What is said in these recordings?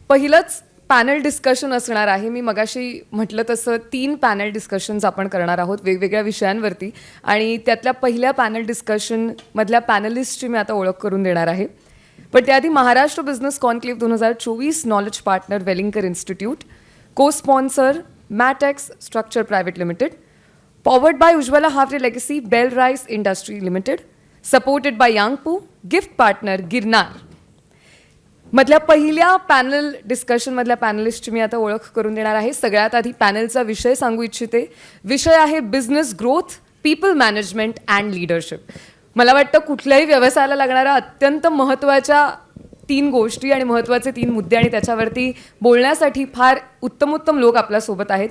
पहिलंच panel discussion असणार आहे. मी मगाशी म्हटलं तसं 3 पॅनल डिस्कशन्स आपण करणार आहोत वेगवेगळ्या विषयांवरती, आणि त्यातल्या पहिल्या पॅनल डिस्कशनमधल्या पॅनलिस्टची मी आता ओळख करून देणार आहे. पण त्याआधी Maharashtra business conclave 2024 knowledge partner Welingkar institute, co sponsor Matex structure private limited, powered by Ujjwala Haware legacy bell rice industry limited, supported by Yangpu, gift partner Girnar. मधल्या पहिल्या पॅनल डिस्कशनमधल्या पॅनलिस्टची मी आता ओळख करून देणार आहे. सगळ्यात आधी पॅनलचा विषय सांगू इच्छिते. विषय आहे business growth, people management and leadership. मला वाटतं कुठल्याही व्यवसायाला लागणाऱ्या अत्यंत महत्त्वाच्या 3 गोष्टी आणि महत्त्वाचे 3 मुद्दे, आणि त्याच्यावरती बोलण्यासाठी फार उत्तम लोक आपल्यासोबत आहेत.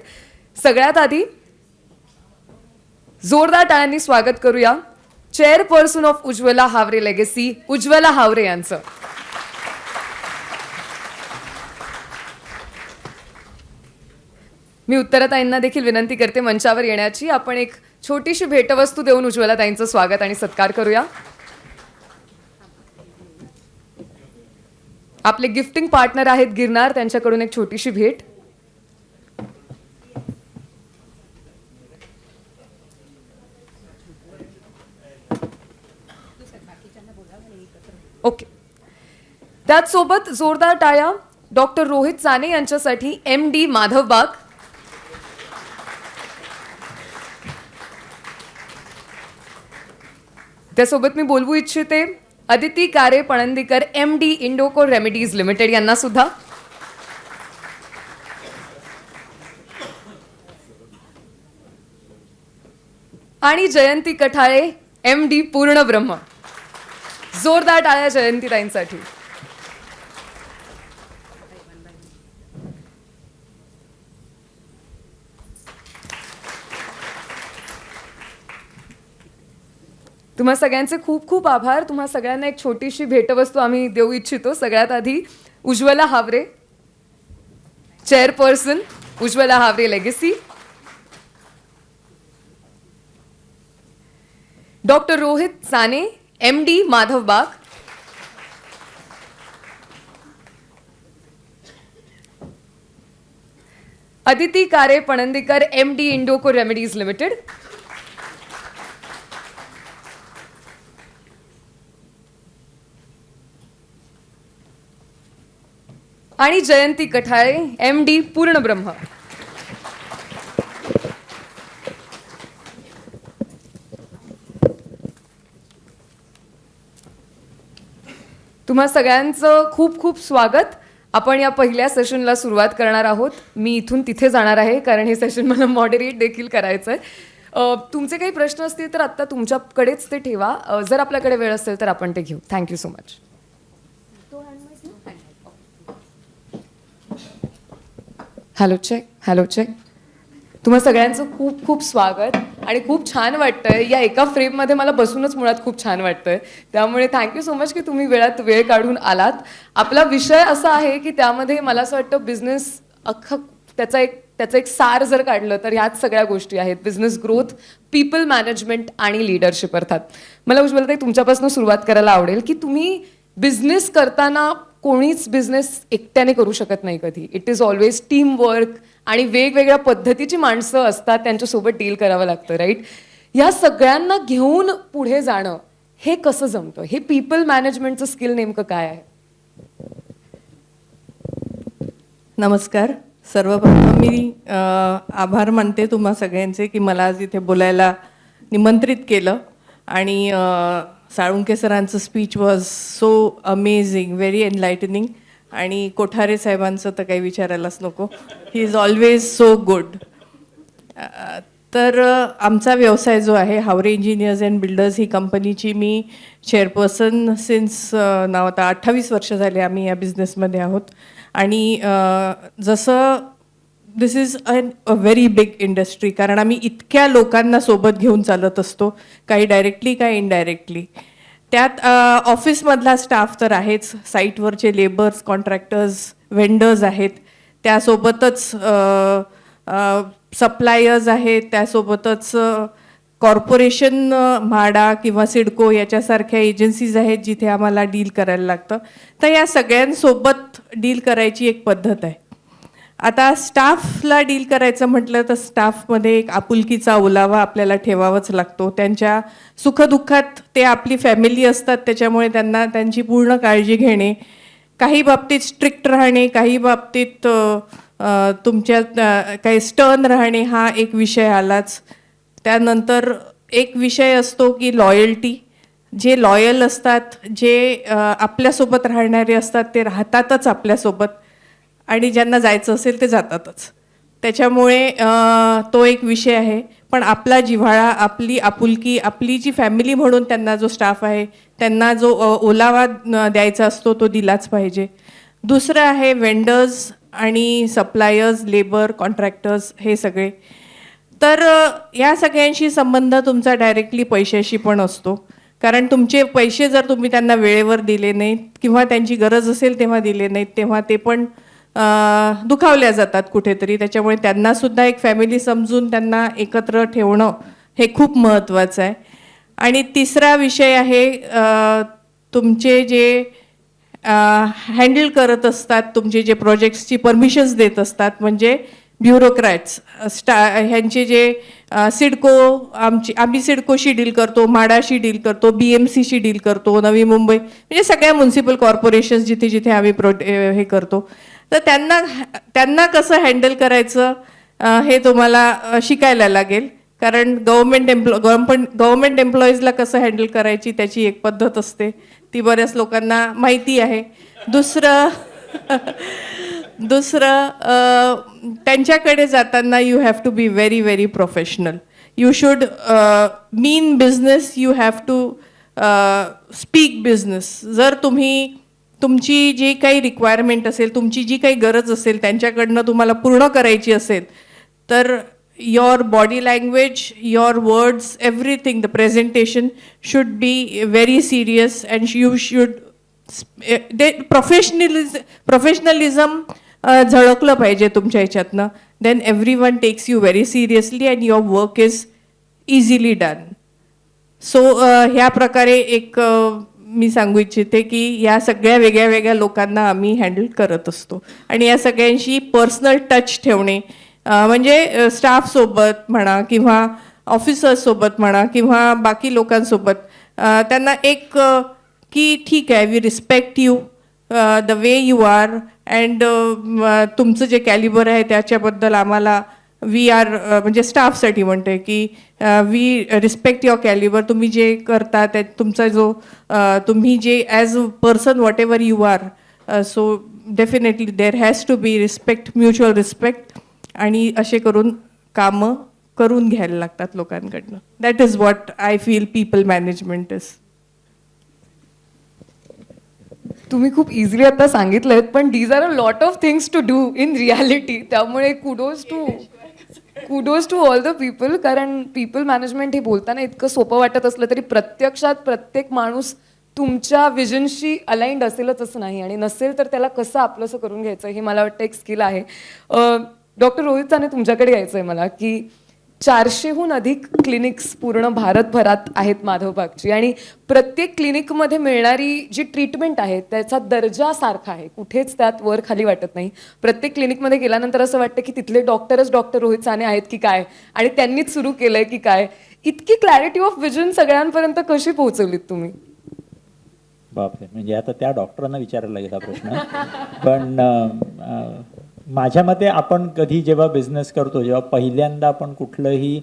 सगळ्यात आधी जोरदार टाळ्यांनी स्वागत करूया chairperson of Ujjwala Haware legacy Ujjwala Haware यांचं. मी उत्तराताईंना देखील विनंती करते मंचावर येण्याची. आपण एक छोटीशी भेटवस्तू देऊन उज्ज्वलाताईंचं स्वागत आणि सत्कार करूया. आपले गिफ्टिंग पार्टनर आहेत गिरनार, त्यांच्याकडून एक छोटीशी भेट. ओके. त्याचसोबत जोरदार टाळ्या डॉक्टर रोहित साने यांच्यासाठी MD माधवबाग. त्यासोबत मी बोलवू इच्छिते Aditi Kare Panandikar MD Indoco remedies limited यांना सुद्धा. आणि जयंती कठाळे MD पूर्ण ब्रह्म. जोरदार टाळ्या जयंतीताईंसाठी. तुम्हा सगळ्यांचे खूप आभार. तुम्हा सगळ्यांना एक छोटीशी भेटवस्तू आम्ही देऊ इच्छितो. सगळ्यात आधी Ujjwala Haware, chairperson Ujjwala Haware legacy, doctor Rohit Sane MD Madhavbaug, Aditi Kare Panandikar MD Indoco remedies limited, आणि जयंती कठाळे MD पूर्ण ब्रह्म. तुम्हा सगळ्यांचं खूप स्वागत. आपण या पहिल्या सेशनला सुरुवात करणार आहोत. मी इथून तिथे जाणार आहे कारण हे सेशन मला मॉडरेट देखील करायचं आहे. तुमचे काही प्रश्न असतील तर आत्ता तुमच्याकडेच ते ठेवा. जर आपल्याकडे वेळ असेल तर आपण ते घेऊ. Thank you so much. Hello check. तुम्हा सगळ्यांचं खूप स्वागत आणि खूप छान वाटतंय. या एका फ्रेममध्ये मला बसूनच मुळात खूप छान वाटतंय. त्यामुळे थँक्यू सो मच की तुम्ही वेळ काढून आलात. आपला विषय असा आहे की त्यामध्ये मला असं वाटतं बिझनेस अख्खा त्याचं एक सार जर काढलं तर ह्याच सगळ्या गोष्टी आहेत. बिझनेस ग्रोथ, पीपल मॅनेजमेंट आणि लीडरशिप. अर्थात मला उज्ज्वलताई तुमच्यापासून सुरुवात करायला आवडेल की तुम्ही बिझनेस करताना कोणीच बिझनेस एकट्याने करू शकत नाही कधी. It is always team work आणि वेगवेगळ्या पद्धतीची माणसं असतात, त्यांच्यासोबत डील करावं लागतं, राईट. ह्या सगळ्यांना घेऊन पुढे जाणं हे कसं जमतं? हे पीपल मॅनेजमेंटचं स्किल नेमकं काय आहे? नमस्कार. सर्वप्रथम मी आभार मानते तुम्हा सगळ्यांचे की मला आज इथे बोलायला निमंत्रित केलं. आणि साळुंके सरांचं speech was so amazing, very enlightening. आणि कोठारे साहेबांचं तर काही विचारायलाच नको. He is always so good. तर आमचा व्यवसाय जो आहे हावरे इंजिनियर्स अँड बिल्डर्स, ही कंपनीची मी चेअरपर्सन सिन्स नाव आता 28 वर्ष झाले आम्ही या बिझनेसमध्ये आहोत. आणि जसं this is a very big industry, कारण आम्ही इतक्या लोकांना सोबत घेऊन चालत असतो, काही डायरेक्टली काही इनडायरेक्टली. त्यात ऑफिसमधला स्टाफ तर आहेच, साईटवरचे लेबर्स, कॉन्ट्रॅक्टर्स, वेंडर्स आहेत, त्यासोबतच सप्लायर्स आहेत, त्यासोबतच कॉर्पोरेशन म्हाडा किंवा सिडको याच्यासारख्या एजन्सीज आहेत जिथे आम्हाला डील करायला लागतं. तर या सगळ्यांसोबत डील करायची एक पद्धत आहे. आता स्टाफला डील करायचं म्हटलं तर स्टाफमध्ये एक आपुलकीचा ओलावा आपल्याला ठेवावाच लागतो. त्यांच्या सुखदुःखात ते आपली फॅमिली असतात, त्याच्यामुळे त्यांना त्यांची पूर्ण काळजी घेणे, काही बाबतीत स्ट्रिक्ट राहणे, काही बाबतीत तुमच्या काही स्टर्न राहणे हा एक विषय आलाच. त्यानंतर एक विषय असतो की लॉयल्टी. जे लॉयल असतात, जे आपल्यासोबत राहणारे असतात ते राहतातच आपल्यासोबत, आणि ज्यांना जायचं असेल ते जातातच. त्याच्यामुळे तो एक विषय आहे. पण आपला जिव्हाळा, आपली आपुलकी, आपली जी फॅमिली म्हणून त्यांना जो स्टाफ आहे त्यांना जो ओलावा द्यायचा असतो तो दिलाच पाहिजे. दुसरं आहे वेंडर्स आणि सप्लायर्स, लेबर, कॉन्ट्रॅक्टर्स हे सगळे. तर या सगळ्यांशी संबंध तुमचा डायरेक्टली पैशाशी पण असतो. कारण तुमचे पैसे जर तुम्ही त्यांना वेळेवर दिले नाहीत किंवा त्यांची गरज असेल तेव्हा दिले नाहीत, तेव्हा ते पण दुखावल्या जातात कुठेतरी. त्याच्यामुळे त्यांनासुद्धा एक फॅमिली समजून त्यांना एकत्र ठेवणं हे खूप महत्त्वाचं आहे. आणि तिसरा विषय आहे तुमचे जे हँडल करत असतात, तुमचे जे प्रोजेक्ट्सची परमिशन्स देत असतात, म्हणजे ब्युरोक्रॅट्स, ह्यांचे जे सिडको, आम्ही सिडकोशी डील करतो, म्हाडाशी डील करतो, BMCशी डील करतो, नवी मुंबई, म्हणजे सगळ्या म्युन्सिपल कॉर्पोरेशन्स जिथे जिथे आम्ही हे करतो. तर त्यांना कसं हँडल करायचं हे तुम्हाला शिकायला लागेल. कारण गव्हर्नमेंट एम्प्लॉईजला कसं हँडल करायची त्याची एक पद्धत असते, ती बऱ्याच लोकांना माहिती आहे. दुसरं त्यांच्याकडे जाताना you have to be very very professional. You should mean business, you have to speak business. जर तुम्ही तुमची जी काही रिक्वायरमेंट असेल, तुमची जी काही गरज असेल त्यांच्याकडनं तुम्हाला पूर्ण करायची असेल, तर your body language, your words, everything, the presentation should be very serious, and you should professionalism झळकलं पाहिजे तुमच्या ह्याच्यातनं. then everyone takes you very seriously and your work is easily done. So ह्या प्रकारे एक मी सांगू इच्छिते की या सगळ्या वेगळ्या वेगळ्या लोकांना आम्ही हँडल करत असतो. आणि या सगळ्यांशी पर्सनल टच ठेवणे, म्हणजे स्टाफसोबत म्हणा किंवा ऑफिसर्ससोबत म्हणा किंवा बाकी लोकांसोबत त्यांना एक की ठीक आहे, we respect you the way you are, and तुमचं जे कॅलिबर आहे त्याच्याबद्दल आम्हाला वी आर, म्हणजे स्टाफसाठी म्हणते की वी रिस्पेक्ट युअर कॅलिबर. तुम्ही जे करता त्या तुमचा जो तुम्ही जे as a person whatever you are, so definitely there has to be respect, mutual respect. आणि असे करून कामं करून घ्यायला लागतात लोकांकडनं. That is what I feel people management is. तुम्ही खूप इझिली आता सांगितलं, पण these are a lot of things to do in reality. त्यामुळे kudos to all the people. कारण पीपल मॅनेजमेंट हे बोलताना इतकं सोपं वाटत असलं तरी प्रत्यक्षात प्रत्येक माणूस तुमच्या विजनशी अलाइंड असेलच असं नाही, आणि नसेल तर त्याला कसं आपलंसं करून घ्यायचं हे मला वाटतं एक स्किल आहे. डॉक्टर रोहित चाने, तुमच्याकडे यायचं आहे मला की 400हून अधिक क्लिनिक्स पूर्ण भारतभरात आहेत माधवबागची, आणि प्रत्येक क्लिनिकमध्ये मिळणारी जी ट्रीटमेंट आहे त्याचा दर्जा सारखा आहे, कुठेच त्यात वर खाली वाटत नाही. प्रत्येक क्लिनिकमध्ये गेल्यानंतर असं वाटतं की तिथले डॉक्टरच डॉक्टर रोहित चाने आहेत की काय, आणि त्यांनीच सुरू केलंय की काय. इतकी क्लॅरिटी ऑफ विजन सगळ्यांपर्यंत कशी पोहोचवलीत तुम्ही? बापरे, म्हणजे आता त्या डॉक्टरांना विचारायला लागेल हा प्रश्न. पण माझ्या मते आपण कधी जेव्हा बिझनेस करतो, जेव्हा पहिल्यांदा आपण कुठलंही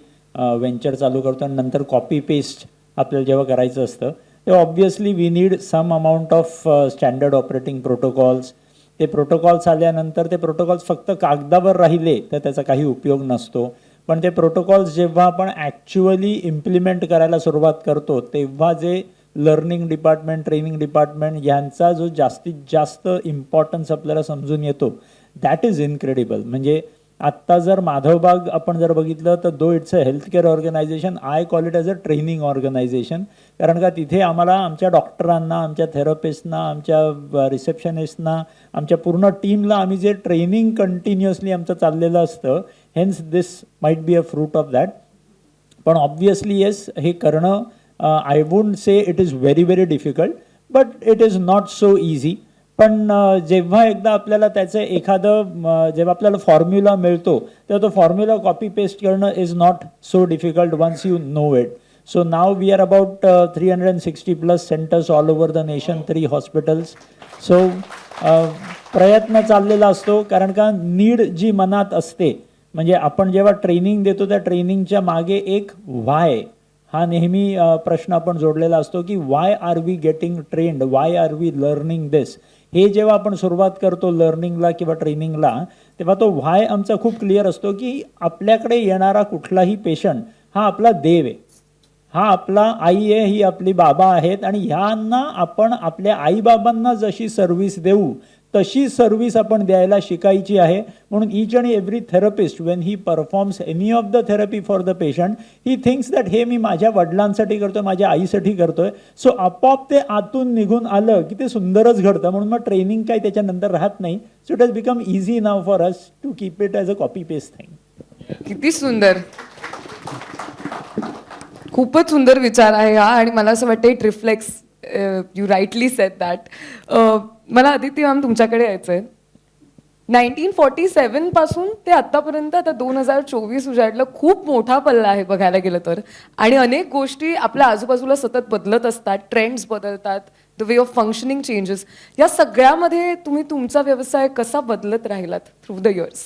वेंचर चालू करतो आणि नंतर कॉपी पेस्ट आपल्याला जेव्हा करायचं असतं, तेव्हा obviously we need some amount of standard operating protocols. ते प्रोटोकॉल्स आल्यानंतर ते प्रोटोकॉल्स फक्त कागदावर राहिले तर त्याचा काही उपयोग नसतो. पण ते प्रोटोकॉल्स जेव्हा आपण ॲक्च्युअली इम्प्लिमेंट करायला सुरुवात करतो, तेव्हा जे लर्निंग डिपार्टमेंट, ट्रेनिंग डिपार्टमेंट यांचा जो जास्तीत जास्त इम्पॉर्टन्स आपल्याला समजून येतो, दॅट इज इनक्रेडिबल. म्हणजे आत्ता जर माधवबाग आपण जर बघितलं तर though it's a healthcare organisation, I call it as a training organisation. कारण का तिथे आम्हाला आमच्या डॉक्टरांना, आमच्या थेरपिस्टना, आमच्या रिसेप्शनिस्टना, आमच्या पूर्ण टीमला आम्ही जे ट्रेनिंग कंटिन्युअसली आमचं चाललेलं असतं, hence this might be a fruit of that. पण ऑब्व्हियसली येस, हे करणं I wouldn't say it is very very difficult, but it is not so easy. पण जेव्हा एकदा आपल्याला त्याचं एखादं जेव्हा आपल्याला फॉर्म्युला मिळतो तेव्हा तो फॉर्म्युला कॉपी पेस्ट करणं is not so difficult once you know it. So now we are about 360 plus centers all over the nation, 3 hospitals. So प्रयत्न चाललेला असतो, कारण का नीड जी मनात असते, म्हणजे आपण जेव्हा ट्रेनिंग देतो त्या ट्रेनिंगच्या मागे एक वाय हा नेहमी प्रश्न आपण जोडलेला असतो की why are we getting trained, why are we learning this. हे जेव्हा आपण सुरुवात करतो लर्निंगला किंवा ट्रेनिंगला, तेव्हा तो व्हाय आमचा खूप क्लिअर असतो की आपल्याकडे येणारा कुठलाही पेशंट हा आपला देव आहे, हा आपला आई आहे, ही आपली बाबा आहेत, आणि ह्यांना आपण आपल्या आईबाबांना जशी सर्व्हिस देऊ तशी सर्व्हिस आपण द्यायला शिकायची आहे. म्हणून each and every therapist when he performs any of the therapy for the patient, he thinks that हे मी माझ्या वडिलांसाठी करतोय, माझ्या आईसाठी करतोय. सो आपोआप ते आतून निघून आलं की ते सुंदरच घडतं. म्हणून मग ट्रेनिंग काही त्याच्यानंतर राहत नाही. So it has become easy now for us to keep it as a copy paste thing. किती सुंदर, खूपच सुंदर विचार आहे हा. आणि मला असं वाटतं it reflects, you rightly sed that. मला आदिती मॅम तुमच्याकडे यायचं आहे. 1947 पासून ते आतापर्यंत, आता 2024 उजाडलं, खूप मोठा पल्ला आहे बघायला गेलं तर. आणि अनेक गोष्टी आपल्या आजूबाजूला सतत बदलत असतात, ट्रेंड्स बदलतात, the way of functioning changes. या सगळ्यामध्ये तुम्ही तुमचा व्यवसाय कसा बदलत राहिलात थ्रू द इयर्स?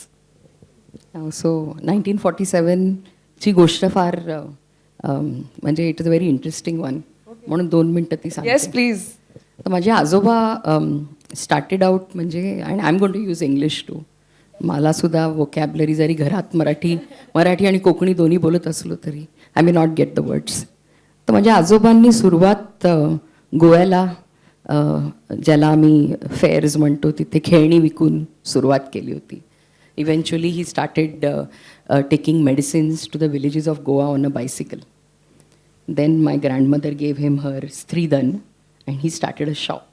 सो 1947 ची गोष्ट फार म्हणजे it is a very interesting one, म्हणून 2 मिनटं ती सांगते. Yes please. तर माझे आजोबा स्टार्टेड आउट म्हणजे, आणि I am going to use English too, मला सुद्धा वोकॅबलरी जरी घरात मराठी आणि कोकणी दोन्ही बोलत असलो तरी I may not get the words. तर माझ्या आजोबांनी सुरुवात गोव्याला, ज्याला आम्ही फेअर्स म्हणतो, तिथे खेळणी विकून सुरुवात केली होती. Eventually, he started taking medicines to the villages of Goa on a bicycle. Then my grandmother gave him her Stridhan and he started a shop.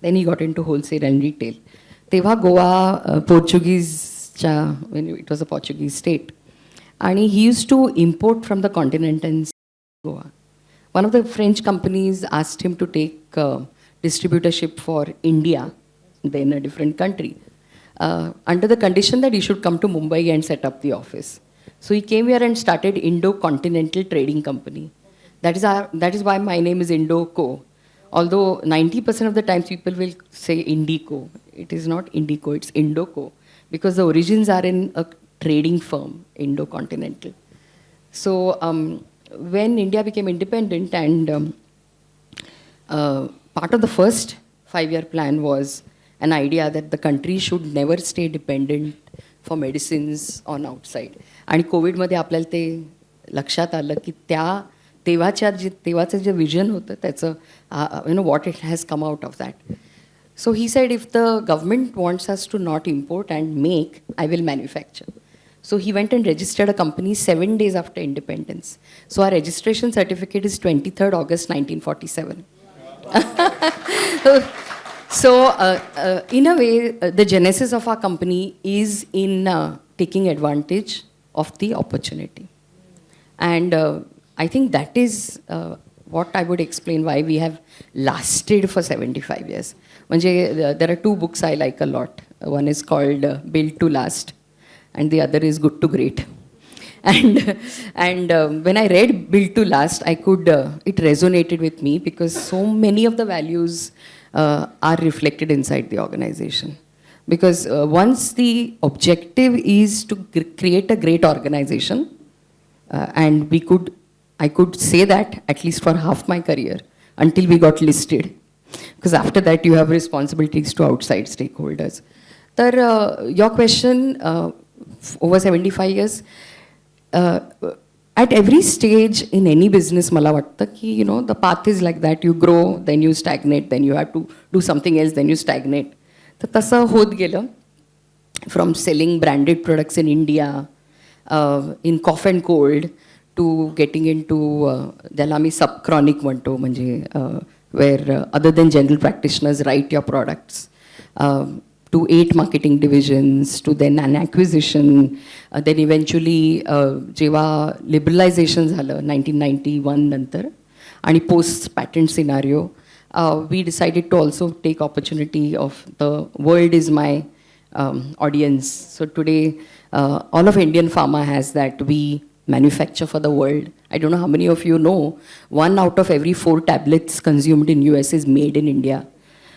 Then he got into wholesale and retail. Teva Goa Portuguese, when it was a Portuguese state. And he used to import from the continent and Goa. One of the French companies asked him to take distributorship for India, then a different country. Under the condition that he should come to Mumbai and set up the office. So he came here and started Indo-Continental Trading Company. That is why my name is Indoco. Although 90% of the times people will say Indico. It is not Indico, it's Indoco. Because the origins are in a trading firm, Indo-Continental. So when India became independent and part of the first 5-year plan was an idea that the country should never stay dependent for medicines on outside. आणि कोविडमध्ये आपल्याला ते लक्षात आलं की तेव्हाचं जे vision होतं त्याचं what it has come out of that. So he said, if the government wants us to not import and make, I will manufacture. So he went and registered a company 7 days after independence. So our registration certificate is 23rd August 1947. So, in a way, the genesis of our company is in taking advantage of the opportunity. And I think that is what I would explain why we have lasted for 75 years. There are 2 books I like a lot. One is called Built to Last, and the other is Good to Great. And when I read Built to Last, it resonated with me because so many of the values are reflected inside the organization. Because once the objective is to create a great organization, and I could say that at least for half my career until we got listed. Because after that you have responsibilities to outside stakeholders. So your question, over 75 years, at every stage in any business, mala vatta ki, the path is like that. You grow, then you stagnate, then you have to do something else, then you stagnate. So tasa hot gela. From selling branded products in India, in cough and cold, to getting into ज्याला आम्ही subchronic म्हणतो, म्हणजे where other than general practitioners write your products. to 8 marketing divisions, to then an acquisition, then eventually जेव्हा liberalization झालं 1991 नंतर आणि post patent scenario, we decided to also take opportunity of the world is my audience. So today all of Indian pharma has that we manufacture for the world. I don't know how many of you know, 1 out of every 4 tablets consumed in US is made in India.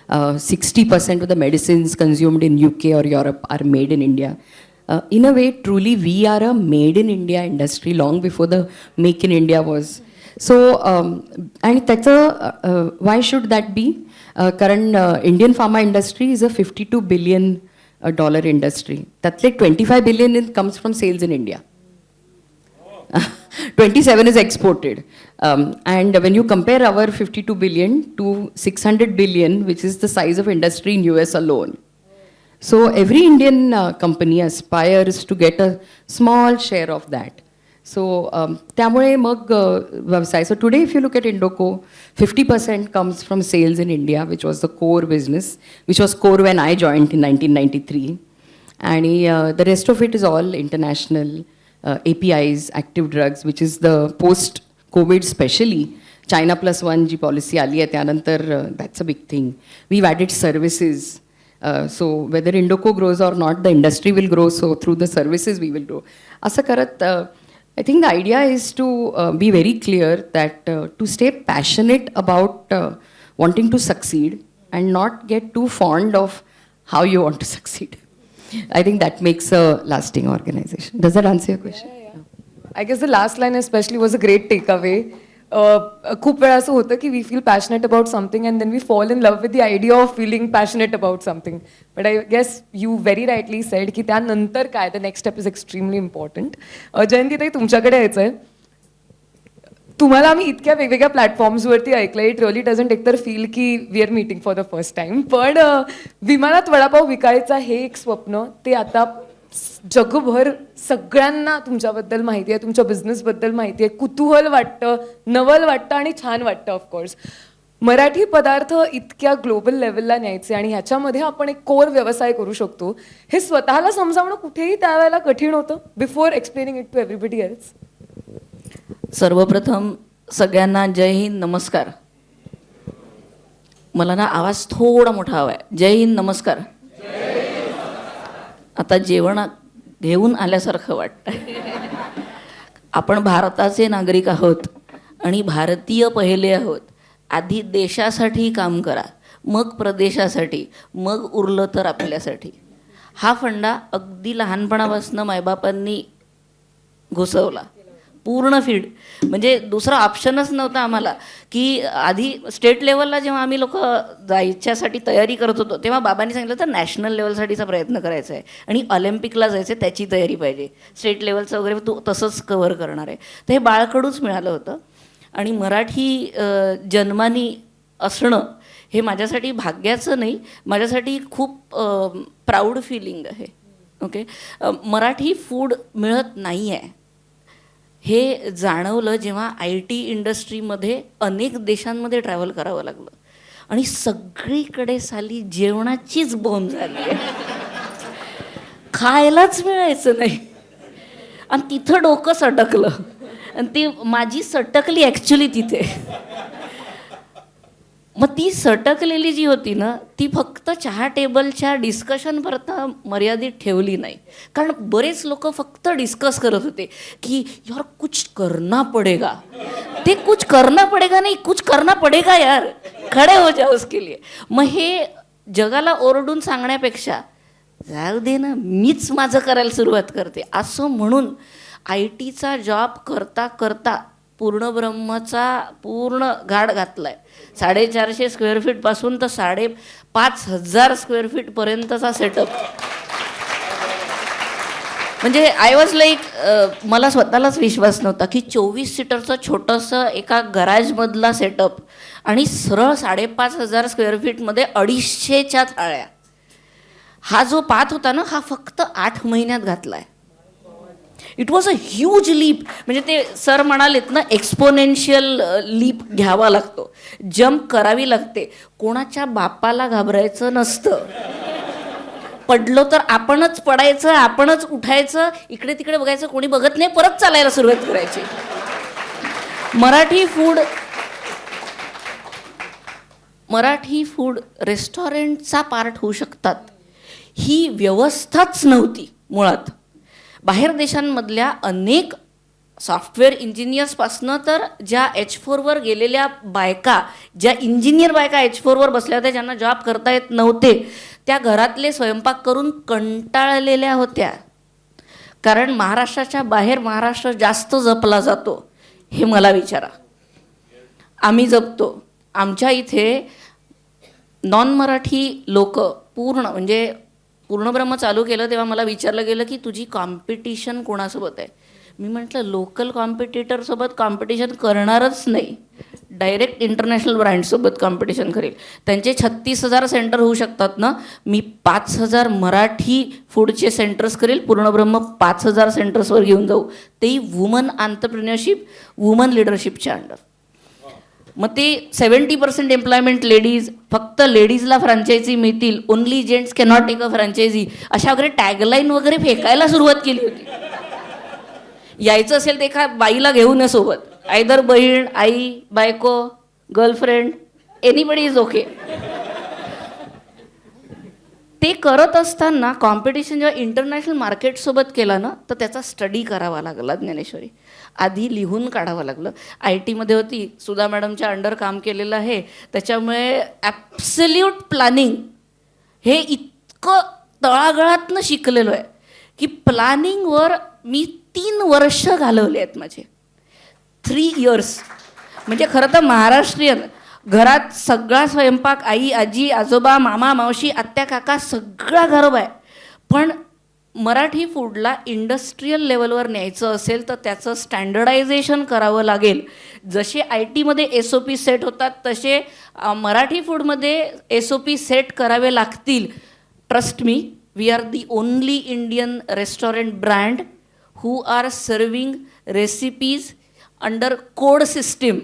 60% of the medicines consumed in UK or Europe are made in India. In a way, truly, we are a made in India industry long before the make in India was. So, and that's why should that be? Current Indian pharma industry is a $52 billion industry. That's like 25 billion comes from sales in India. 27 is exported. And when you compare our 52 billion to 600 billion, which is the size of industry in US alone. So every Indian company aspires to get a small share of that. So त्यामुळे मग व्यवसाय. So today if you look at Indoco, 50% comes from sales in India, which was the core business, which was core when I joined in 1993. And the rest of it is all international. APIs, active drugs, which is the post-COVID especially, China +1 G policy आली आहे त्यानंतर that's a big thing. We've added services. So whether Indoco grows or not, the industry will grow. So through the services we will grow. असं करत I think the idea is to be very clear that to stay passionate about wanting to succeed and not get too fond of how you want to succeed. I think that makes a lasting organization. Does that answer your question? I guess the last line especially was a great takeaway. खूप वेळा असं होतं की we feel passionate about something and then we fall in love with the idea of feeling passionate about something. But I guess you very rightly said की त्यानंतर काय, the next step is extremely important. जयंती ताई तुमच्याकडे यायचं आहे. तुम्हाला आम्ही इतक्या वेगवेगळ्या प्लॅटफॉर्म्सवरती ऐकलं, इट रिअली डझंट एकतर फील की we are meeting for the first time. पण विमानात वडापाव विकायचा हे एक स्वप्न, ते आता जगभर सगळ्यांना तुमच्याबद्दल माहिती आहे, तुमच्या बिझनेसबद्दल माहिती आहे, कुतूहल वाटतं, नवल वाटतं आणि छान वाटतं. ऑफकोर्स मराठी पदार्थ इतक्या ग्लोबल लेवलला न्यायचे आणि ह्याच्यामध्ये आपण एक कोर व्यवसाय करू शकतो, हे स्वतःला समजावणं कुठेही त्यावेळेला कठीण होतं before explaining it to everybody else. सर्वप्रथम सगळ्यांना जय हिंद, नमस्कार. मला ना आवाज थोडा मोठा हवा आहे. जय हिंद, नमस्कार. आता जेवण घेऊन आल्यासारखं वाटतं. आपण भारताचे नागरिक आहोत आणि भारतीय पहिले आहोत. आधी देशासाठी काम करा, मग प्रदेशासाठी, मग उरलं तर आपल्यासाठी. हा फंडा अगदी लहानपणापासून मायबापांनी घुसवला. पूर्ण फीड, म्हणजे दुसरा ऑप्शनच नव्हता आम्हाला. की आधी स्टेट लेवलला जेव्हा आम्ही लोक जायच्यासाठी तयारी करत होतो तेव्हा बाबांनी सांगितलं तर नॅशनल लेवलसाठीचा प्रयत्न करायचा आहे आणि ऑलिम्पिकला जायचं, त्याची तयारी पाहिजे, स्टेट लेवलचं वगैरे तू तसंच कव्हर करणार आहे. तर हे बाळकडूच मिळालं होतं. आणि मराठी जन्मानी असणं हे माझ्यासाठी भाग्याचं नाही, माझ्यासाठी खूप प्राऊड फिलिंग आहे. ओके, मराठी फूड मिळत नाही आहे हे जाणवलं जेव्हा IT इंडस्ट्रीमध्ये अनेक देशांमध्ये ट्रॅव्हल करावं लागलं आणि सगळीकडे साली जेवणाचीच बोंब झाली आहे. खायलाच मिळायचं नाही आणि तिथं डोकं सटकलं आणि ती माझी सटकली ॲक्च्युली तिथे. मग ती सटकलेली जी होती ना ती फक्त चहा टेबलच्या डिस्कशनपुरता मर्यादित ठेवली नाही. कारण बरेच लोक फक्त डिस्कस करत होते की यार कुछ करना पडेगा. ते कुछ करना पडेगा नाही, कुछ करना पडेगा यार, खडे हो जाओ उसके लिए. मग हे जगाला ओरडून सांगण्यापेक्षा जाऊ दे ना, मीच माझं करायला सुरुवात करते असं म्हणून ITचा जॉब करता करता पूर्णब्रह्मचा पूर्ण घाट घातलाय. 450 स्क्वेअर फीटपासून तर 5,500 स्क्वेअर फीटपर्यंतचा सेटअप. म्हणजे आय वॉज लाईक, मला स्वतःलाच विश्वास नव्हता की 24 सीटरचं छोटंसं एका गराजमधला सेटअप आणि सरळ 5,500 स्क्वेअर फीटमध्ये 250च्या थाळ्या. हा जो पाथ होता ना हा फक्त 8 महिन्यात घातला आहे. It was a huge leap. म्हणजे ते सर म्हणालेत ना, एक्सपोनेन्शियल लीप घ्यावा लागतो, जम्प करावी लागते. कोणाच्या बापाला घाबरायचं नसतं. पडलो तर आपणच पडायचं, आपणच उठायचं, इकडे तिकडे बघायचं, कोणी बघत नाही, परत चालायला सुरुवात करायची. मराठी फूड रेस्टॉरंटचा पार्ट होऊ शकतात ही व्यवस्थाच नव्हती मुळात. बाहेर देशांमधल्या अनेक सॉफ्टवेअर इंजिनियर्सपासनं तर ज्या H4वर गेलेल्या बायका, ज्या इंजिनियर बायका H4वर बसल्या होत्या, ज्यांना जॉब करता येत नव्हते, त्या घरातले स्वयंपाक करून कंटाळलेल्या होत्या. कारण महाराष्ट्राच्या बाहेर महाराष्ट्र जास्त जपला जातो हे मला विचारा. आम्ही जपतो. आमच्या इथे नॉन मराठी लोक म्हणजे पूर्णब्रह्म चालू केलं तेव्हा मला विचारलं गेलं की तुझी कॉम्पिटिशन कोणासोबत आहे. मी म्हटलं लोकल कॉम्पिटिटरसोबत कॉम्पिटिशन करणारच नाही, डायरेक्ट इंटरनॅशनल ब्रँडसोबत कॉम्पिटिशन करेल. त्यांचे 36,000 सेंटर होऊ शकतात ना, मी 5,000 मराठी फूडचे सेंटर्स करेल, पूर्णब्रह्म 5,000 सेंटर्सवर घेऊन जाऊ, तेही वुमन आंतरप्रिन्युअरशिप, वुमन लिडरशिपच्या अंडर. मग ते 70% एम्प्लॉयमेंट लेडीज, फक्त लेडीजला फ्रँचायझी मिळतील, only gents cannot take a franchise, अशा वगैरे टॅगलाईन वगैरे फेकायला सुरुवात केली होती. यायचं असेल ते एका बाईला घेऊन ये सोबत, आयदर बहीण, आई, बायको, गर्लफ्रेंड, एनीबडी इज ओके. ते करत असताना कॉम्पिटिशन जेव्हा इंटरनॅशनल मार्केटसोबत केलं ना, तर त्याचा स्टडी करावा लागला ज्ञानेश्वरी. आधी लिहून काढावं लागलं. IT मध्ये होती, सुधा मॅडमच्या अंडर काम केलेलं आहे, त्याच्यामुळे ॲब्सल्यूट प्लॅनिंग हे इतकं तळागाळातनं शिकलेलो आहे की प्लॅनिंगवर मी 3 वर्ष घालवले आहेत माझे. 3 years. म्हणजे खरं तर महाराष्ट्रीयन घरात सगळा स्वयंपाक, आई, आजी, आजोबा, मामा, मावशी, आत्या, काका सगळा घरोबा आहे. पण मराठी फूडला इंडस्ट्रीयल लेवलवर न्यायचं असेल तर त्याचं स्टँडर्डायझेशन करावं लागेल. जसे IT मध्ये SOP सेट होतात तसे मराठी फूडमध्ये SOP सेट करावे लागतील. Trust me, we are the only Indian restaurant brand who are serving recipes under code system.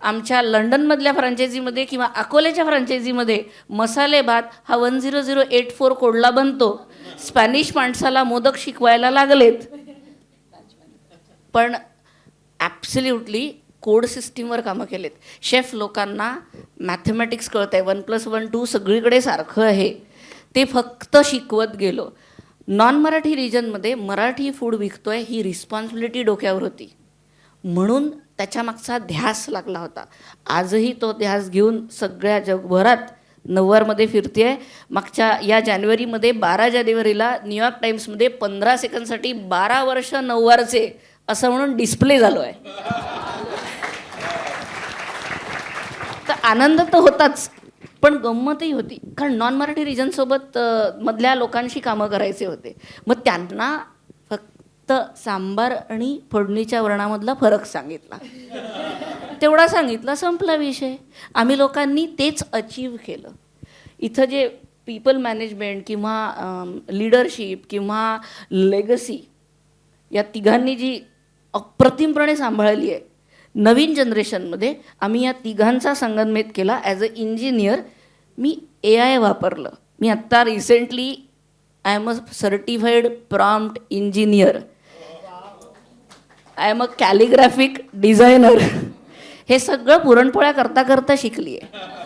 आमच्या लंडनमधल्या फ्रँचायझीमध्ये किंवा अकोल्याच्या फ्रँचायझीमध्ये मसाले भात हा 10084 कोडला बनतो. स्पॅनिश माणसाला मोदक शिकवायला लागलेत, पण ॲब्सल्युटली कोड सिस्टीमवर कामं केलेत. शेफ लोकांना मॅथमॅटिक्स कळत आहे, 1+1 2 सगळीकडे सारखं आहे, ते फक्त शिकवत गेलो. नॉन मराठी रिजनमध्ये मराठी फूड विकतोय ही रिस्पॉन्सिबिलिटी डोक्यावर होती, म्हणून त्याच्यामागचा ध्यास लागला होता. आजही तो ध्यास घेऊन सगळ्या जगभरात नऊवारमध्ये फिरते आहे. मागच्या या जानेवारीमध्ये 12 जानेवारीला न्यूयॉर्क टाइम्समध्ये 15 सेकंदसाठी 12 वर्ष नऊवारचे असं म्हणून डिस्प्ले झालो आहे. तर आनंद तर होताच, पण गंमतही होती, कारण नॉन मराठी रिजनसोबत मधल्या लोकांशी कामं करायचे होते. मग त्यांना फक्त सांबार आणि फोडणीच्या वर्णामधला फरक सांगितला, तेवढा सांगितला, संपला विषय. आम्ही लोकांनी तेच अचीव केलं. इथं जे पीपल मॅनेजमेंट किंवा लीडरशिप किंवा लेगसी या तिघांनी जी अप्रतिमपणे सांभाळली आहे, नवीन जनरेशनमध्ये आम्ही या तिघांचा संगममेत केला. ॲज अ इंजिनियर मी AI वापरलं. मी आत्ता recently I am a certified prompt engineer, I am a calligraphic designer. हे सगळं पुरणपोळ्या करता करता शिकली आहे.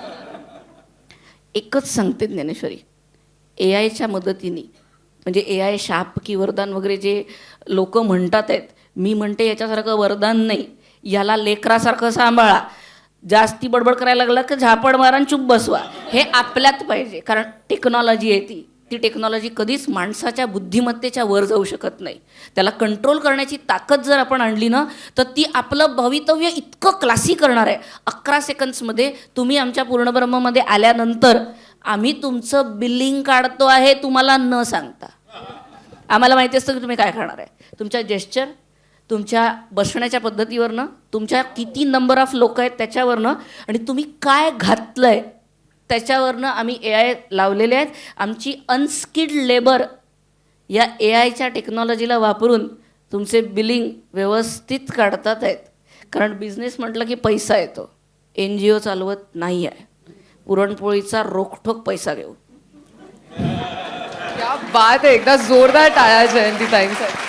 एकच सांगते ज्ञानेश्वरी, AIच्या मदतीने, म्हणजे AI शाप की वरदान वगैरे जे लोक म्हणतात आहेत, मी म्हणते याच्यासारखं वरदान नाही. याला लेकरासारखं सांभाळा, जास्ती बडबड करायला लागला की झापड मारा चुप बसवा, हे आपल्यात पाहिजे. कारण टेक्नॉलॉजी आहे ती टेक्नॉलॉजी कधीच माणसाच्या बुद्धिमत्तेच्या वर जाऊ शकत नाही. त्याला कंट्रोल करण्याची ताकद जर आपण आणली ना, तर ती आपलं भवितव्य इतकं क्लासी करणार आहे. 11 सेकंड्समध्ये तुम्ही आमच्या पूर्णब्रह्ममध्ये आल्यानंतर आम्ही तुमचं बिलिंग काढतो आहे तुम्हाला न सांगता. आम्हाला माहिती असतं की तुम्ही काय खाणार आहे. तुमच्या जेस्चर, तुमच्या बसण्याच्या पद्धतीवरनं, तुमच्या किती नंबर ऑफ लोक आहेत त्याच्यावरनं, आणि तुम्ही काय घातलं आहे त्याच्यावरनं आम्ही AI लावलेले आहेत. आमची अनस्किल्ड लेबर या AIच्या टेक्नॉलॉजीला वापरून तुमचे बिलिंग व्यवस्थित काढतात आहेत. कारण बिझनेस म्हटलं की पैसा येतो, NGO चालवत नाही आहे. पुरणपोळीचा रोखठोक पैसा घेऊ. क्या बात आहे. एकदा जोरदार टाळ्या जयंती ताईंसाठी.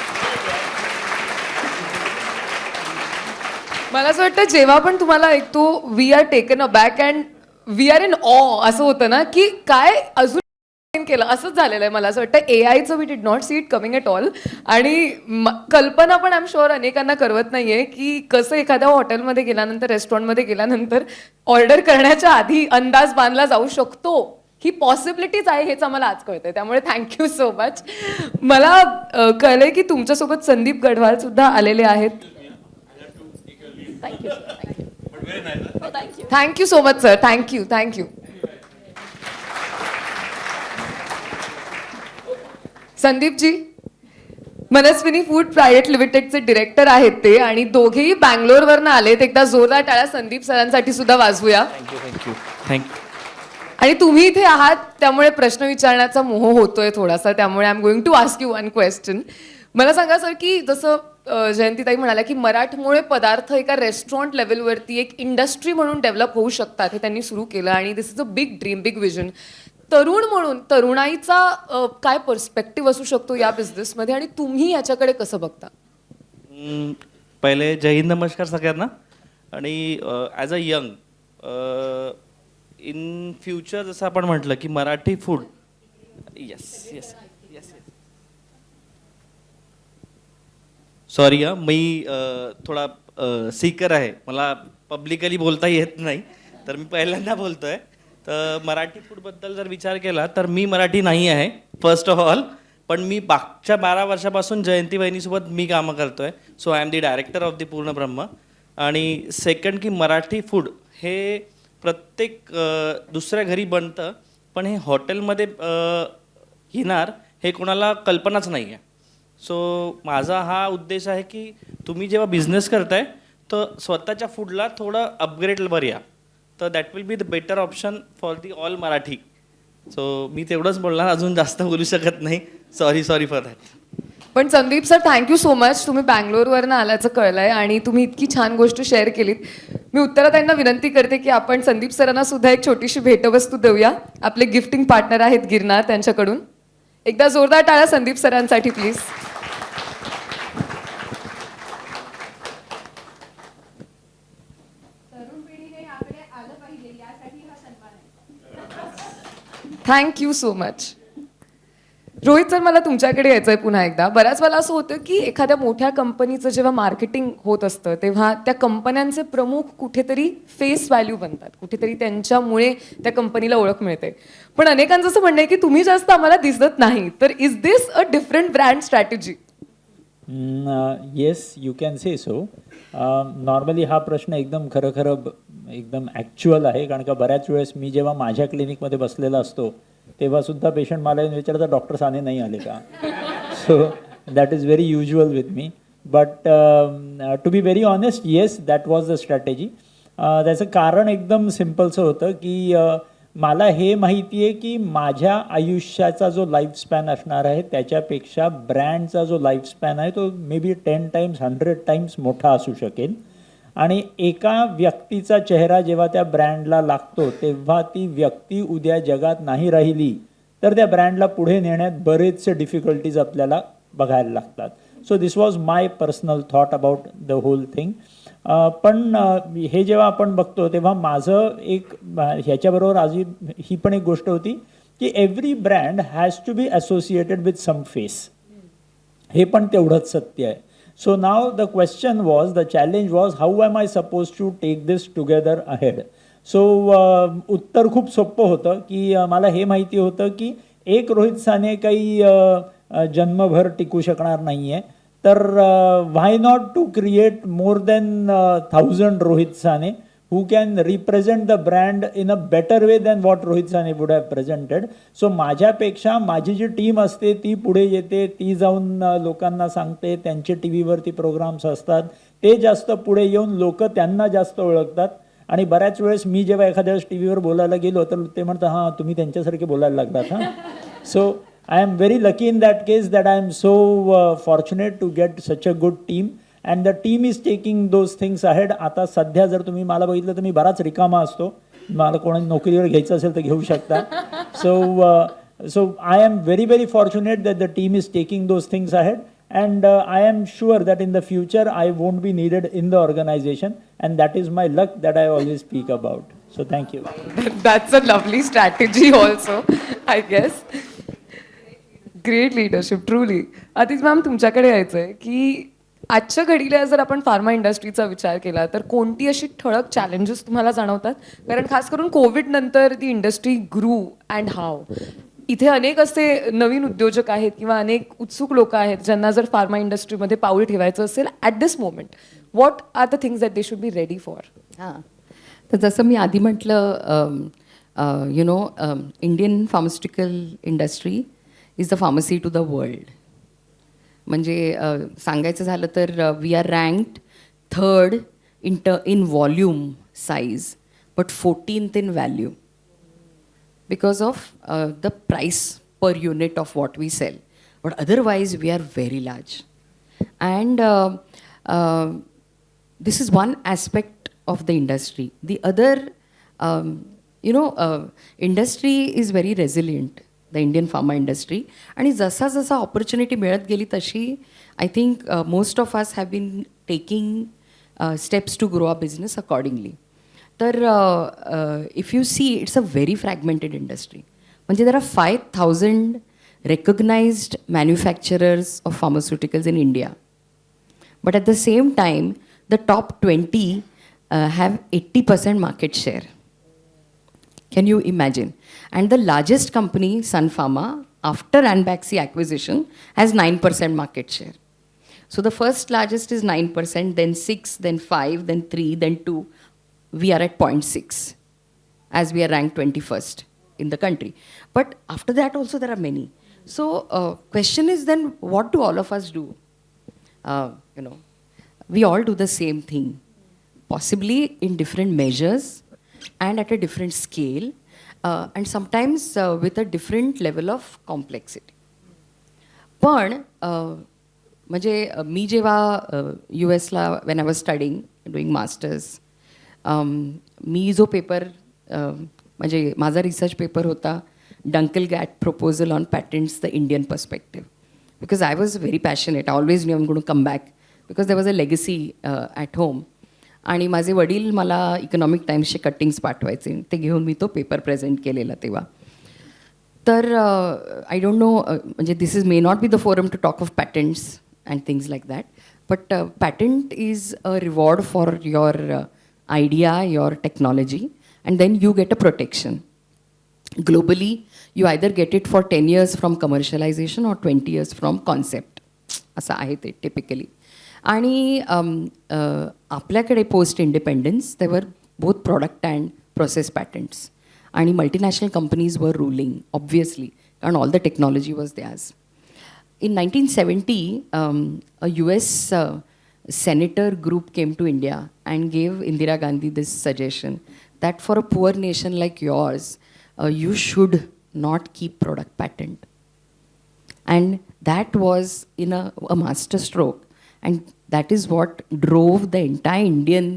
मला असं वाटतं जेव्हा पण तुम्हाला ऐकतो we are taken aback and we are in awe असं होतं ना की काय अजून केलं असंच झालेलं आहे. मला असं वाटतं एआयचं we did not see it coming at all. आणि कल्पना पण आय एम शुअर अनेकांना करवत नाहीये की कसं एखाद्या हॉटेलमध्ये गेल्यानंतर रेस्टॉरंटमध्ये गेल्यानंतर ऑर्डर करण्याच्या आधी अंदाज बांधला जाऊ शकतो. ही पॉसिबिलिटीज आहे हेच आम्हाला आज कळतंय. त्यामुळे थँक्यू सो मच. मला कळलंय की तुमच्यासोबत संदीप गढवाल सुद्धा आलेले आहेत. Thank you so much sir. Thank you thank you. संदीपजी मनस्विनी फूड प्रायव्हेट लिमिटेडचे डिरेक्टर आहेत ते आणि दोघेही बँगलोरवरनं आलेत. एकदा जोरदार टाळ्या संदीप सरांसाठी सुद्धा वाजवूया. थँक्यू. आणि तुम्ही इथे आहात त्यामुळे प्रश्न विचारण्याचा मोह होतोय थोडासा. त्यामुळे I am going to ask you one question. मला सांगा सर की जसं जयंतीताई म्हणाल्या की मराठमोळे पदार्थ एका रेस्टॉरंट लेवलवरती एक इंडस्ट्री म्हणून डेव्हलप होऊ शकतात हे त्यांनी सुरू केलं आणि this is a big dream, big vision. तरुण म्हणून तरुणाईचा काय पर्स्पेक्टिव्ह असू शकतो या बिझनेसमध्ये आणि तुम्ही याच्याकडे कसं बघता? पहिले जय हिंद, नमस्कार सगळ्यांना. आणि as a young in future जसं आपण म्हटलं की Marathi food yes yes yes sorry मी थोडा सीकर आहे, मला पब्लिकली बोलता येत नाही, तर मी पहिल्यांदा बोलतोय. तर मराठी फूडबद्दल जर विचार केला तर मी मराठी नाही आहे फर्स्ट ऑफ ऑल, पण मी मागच्या 12 वर्षापासून जयंती वहिनीसोबत मी कामं करतोय. So I am the director of the Purna Brahma. आणि सेकंड की मराठी फूड हे प्रत्येक दुसऱ्या घरी बनतं, पण हे हॉटेलमध्ये येणार हे कोणाला कल्पनाच नाही आहे. सो माझा हा उद्देश आहे की तुम्ही जेव्हा बिझनेस करताय तर स्वतःच्या फूडला थोडं अपग्रेडवर या, तर that will be the better option for the all Marathi. So मी तेवढंच बोलणार, अजून जास्त बोलू शकत नाही. Sorry for that. पण Sandeep sir thank you so much. तुम्ही बँगलोरवरनं आल्याचं कळलंय आणि तुम्ही इतकी छान गोष्ट शेअर केलीत. मी उत्तराताईंना विनंती करते की आपण संदीप सरांना सुद्धा एक छोटीशी भेटवस्तू देऊया. आपले गिफ्टिंग पार्टनर आहेत गिरनार, त्यांच्याकडून एकदा जोरदार टाळ्या संदीप सरांसाठी please. Thank you so much. Rohit sir, मला तुमच्याकडे यायचं आहे पुन्हा एकदा. बऱ्याच वेळा असं होतं की एखाद्या मोठ्या कंपनीचं जेव्हा मार्केटिंग होत असतं तेव्हा त्या कंपन्यांचे प्रमुख कुठेतरी फेस व्हॅल्यू बनतात, कुठेतरी त्यांच्यामुळे त्या कंपनीला ओळख मिळते. पण अनेकांचं असं म्हणणं आहे की तुम्ही जास्त आम्हाला दिसत नाही, तर is this a different brand strategy? Yes, you can say so. Normally हा प्रश्न एकदम खरं एकदम ॲक्च्युअल आहे, कारण का बऱ्याच वेळेस मी जेव्हा माझ्या क्लिनिकमध्ये बसलेला असतो तेव्हा सुद्धा पेशंट मला येऊन विचारतात डॉक्टर साने नाही आले का. So that is very usual with me. But to be very honest, yes that was the strategy. त्याचं कारण एकदम सिम्पलचं होतं की मला हे माहिती आहे की माझ्या आयुष्याचा जो लाईफस्पॅन असणार आहे त्याच्यापेक्षा ब्रँडचा जो लाईफस्पॅन आहे तो मे बी 10 टाइम्स 100 टाइम्स मोठा असू शकेल. आणि एका व्यक्तीचा चेहरा जेव्हा त्या ब्रँडला लागतो तेव्हा ती व्यक्ती उद्या जगात नाही राहिली तर त्या ब्रँडला पुढे नेण्यात बरेचसे डिफिकल्टीज आपल्याला बघायला लागतात. So this was my personal thought about the whole thing. पण हे जेव्हा आपण बघतो तेव्हा माझं एक ह्याच्याबरोबर ही पण एक गोष्ट होती की every brand has to be associated with some face. हे पण तेवढंच सत्य आहे. So now the question was, the challenge was, how am I supposed to take this together ahead? So उत्तर खूप सोपं होतं की मला हे माहिती होतं की एक रोहित साने काही जन्मभर टिकू शकणार नाही आहे, तर why not to create more than 1000 Rohit Sane who can represent the brand in a better way than what Rohit Sane would have presented. So माझ्यापेक्षा माझी जी टीम असते ती पुढे येते, ती जाऊन लोकांना सांगते, त्यांचे टी व्हीवरती प्रोग्राम्स असतात, ते जास्त पुढे येऊन लोक त्यांना जास्त ओळखतात. आणि बऱ्याच वेळेस मी जेव्हा एखाद्या वेळेस टी व्हीवर बोलायला गेलो तर ते म्हणतात हां तुम्ही त्यांच्यासारखे बोलायला लागलात. हां, so I am very lucky in that case that I am so fortunate to get such a good team. And the team is taking those things ahead. आता सध्या जर तुम्ही मला बघितलं तर मी बराच रिकामा असतो, मला कोणाची नोकरीवर घ्यायचं असेल तर घेऊ शकता. So So I am very, very fortunate that the team is taking those things ahead. And I am sure that in the future I won't be needed in the organization. And that is my luck that I always speak about. So thank you. That's a lovely strategy also, I guess. Great leadership truly. Atish ma'am तुमच्याकडे यायचं आहे की आजच्या घडीला जर आपण pharma इंडस्ट्रीचा विचार केला तर कोणती अशी ठळक चॅलेंजेस तुम्हाला जाणवतात? कारण खास करून कोविड नंतर ती इंडस्ट्री ग्रू अँड हाव. इथे अनेक असे नवीन उद्योजक आहेत किंवा अनेक उत्सुक लोक आहेत ज्यांना जर फार्मा इंडस्ट्रीमध्ये पाऊल ठेवायचं असेल at this moment, what are the things that they should be ready for? हां, तर जसं मी आधी म्हटलं, Indian pharmaceutical industry is the pharmacy to the world. म्हणजे सांगायचं झालं तर we are ranked third in volume size but 14th in value because of the price per unit of what we sell. But otherwise we are very large. And this is one aspect of the industry. The other, industry is very resilient. The Indian pharma industry. आणि जसा जसा opportunity मिळत गेली तशी I think most of us have been taking steps to grow a business accordingly. तर if you see it's a very fragmented industry. म्हणजे there are 5,000 recognized manufacturers of pharmaceuticals in India. But at the same time, the top 20 have 80% market share. Can you imagine? And the largest company, Sun Pharma, after Ranbaxy acquisition, has 9% market share. So the first largest is 9%, then 6, then 5, then 3, then 2. We are at 0.6, as we are ranked 21st in the country. But after that also there are many. So question is then, what do all of us do? We all do the same thing, possibly in different measures and at a different scale, and sometimes with a different level of complexity. पण म्हणजे मी जेव्हा US ला when I was studying, doing masters, मी जो paper म्हणजे माझा research paper होता Dunkel Gat proposal on patents, the Indian perspective. Because I was very passionate. I always knew I'm going to come back because there was a legacy at home. आणि माझे वडील मला economic टाइम्सचे cuttings पाठवायचे, ते घेऊन मी तो paper present केलेला तेव्हा. तर आय डोंट नो, म्हणजे this is may not be the forum to talk of patents and things like that, but patent is a reward for your idea, your technology, and then you get a protection. Globally you either get it for 10 years from commercialisation or 20 years from concept, असं आहे ते typically. आणि आपल्याकडे post independence there were both product and process patents, आणि multinational companies were ruling obviously, कारण all the technology was there's. In 1970, a US senator group came to India and gave Indira Gandhi this suggestion that for a poor nation like yours, you should not keep product patent. And that was in a master stroke. And that is what drove the entire Indian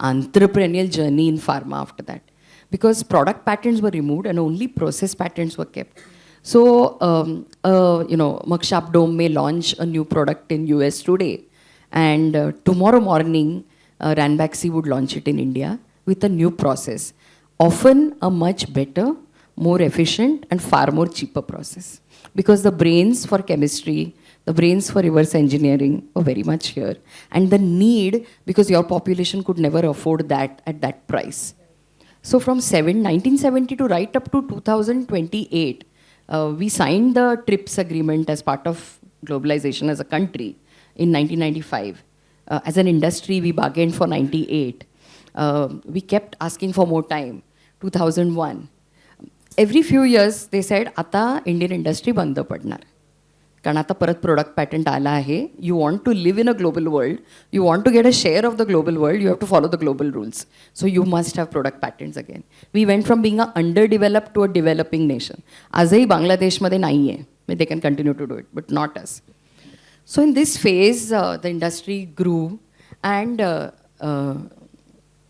entrepreneurial journey in pharma after that. Because product patents were removed and only process patents were kept. So, Merck Dome may launch a new product in US today. And tomorrow morning, Ranbaxy would launch it in India with a new process. Often a much better, more efficient and far more cheaper process. Because the brains for chemistry, the brains for reverse engineering are very much here. And the need, because your population could never afford that at that price. So from 1970 to right up to 2028, we signed the TRIPS agreement as part of globalization as a country in 1995. As an industry, we bargained for 98. We kept asking for more time, 2001. Every few years, they said, आता Indian industry बंद पडणार. कारण आता परत product patent आला आहे. You want to live in a global world, you want to get a share of the global world, you have to follow the global rules. So you must have product patents again. We went from being a under develop to a developing nation. आजही बांगलादेशमध्ये नाही आहे, they can continue to do it, but not us. So in this phase, the industry grew, and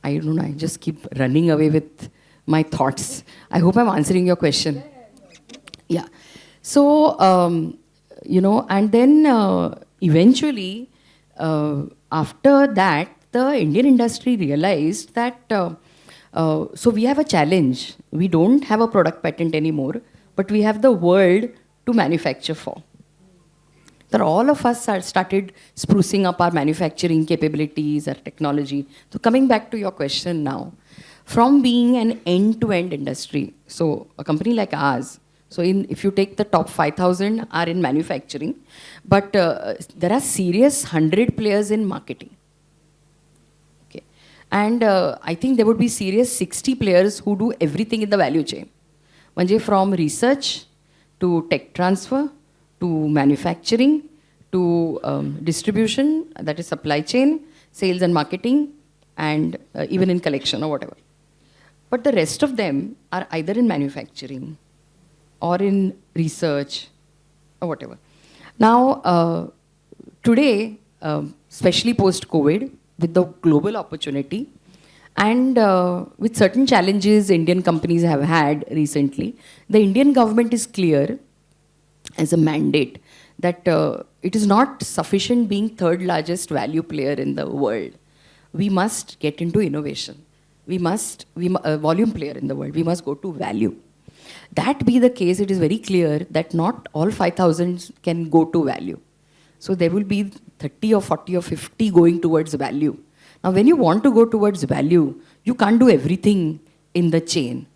I don't know, I just keep running away with my thoughts. I hope I'm answering your question. Yeah. So, and then eventually, after that, the Indian industry realized that, so we have a challenge. We don't have a product patent anymore, but we have the world to manufacture for. That all of us started sprucing up our manufacturing capabilities, our technology. So coming back to your question now, from being an end-to-end industry, so a company like ours, so if you take the top 5,000 are in manufacturing, but there are serious 100 players in marketing. Okay, and I think there would be serious 60 players who do everything in the value chain. म्हणजे from research to tech transfer to manufacturing to distribution, that is supply chain, sales and marketing, and even in collection or whatever. But the rest of them are either in manufacturing or in research or whatever. Now, today, especially post-COVID, with the global opportunity and with certain challenges Indian companies have had recently, the Indian government is clear as a mandate that it is not sufficient being third largest value player in the world. We must get into innovation. We must, volume player in the world, we must go to value. That be the case, it is very clear that not all 5,000 can go to value. So there will be 30 or 40 or 50 going towards value. Now when you want to go towards value, you can't do everything in the chain.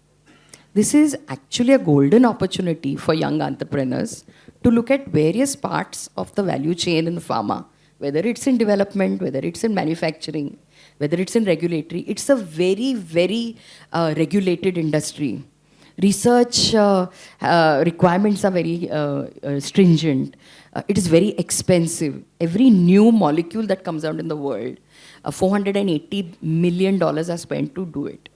This is actually a golden opportunity for young entrepreneurs to look at various parts of the value chain in pharma, whether it's in development, whether it's in manufacturing, whether it's in regulatory. It's a very, very regulated industry. Research requirements are very stringent. It is very expensive. Every new molecule that comes out in the world, $480 million are spent to do it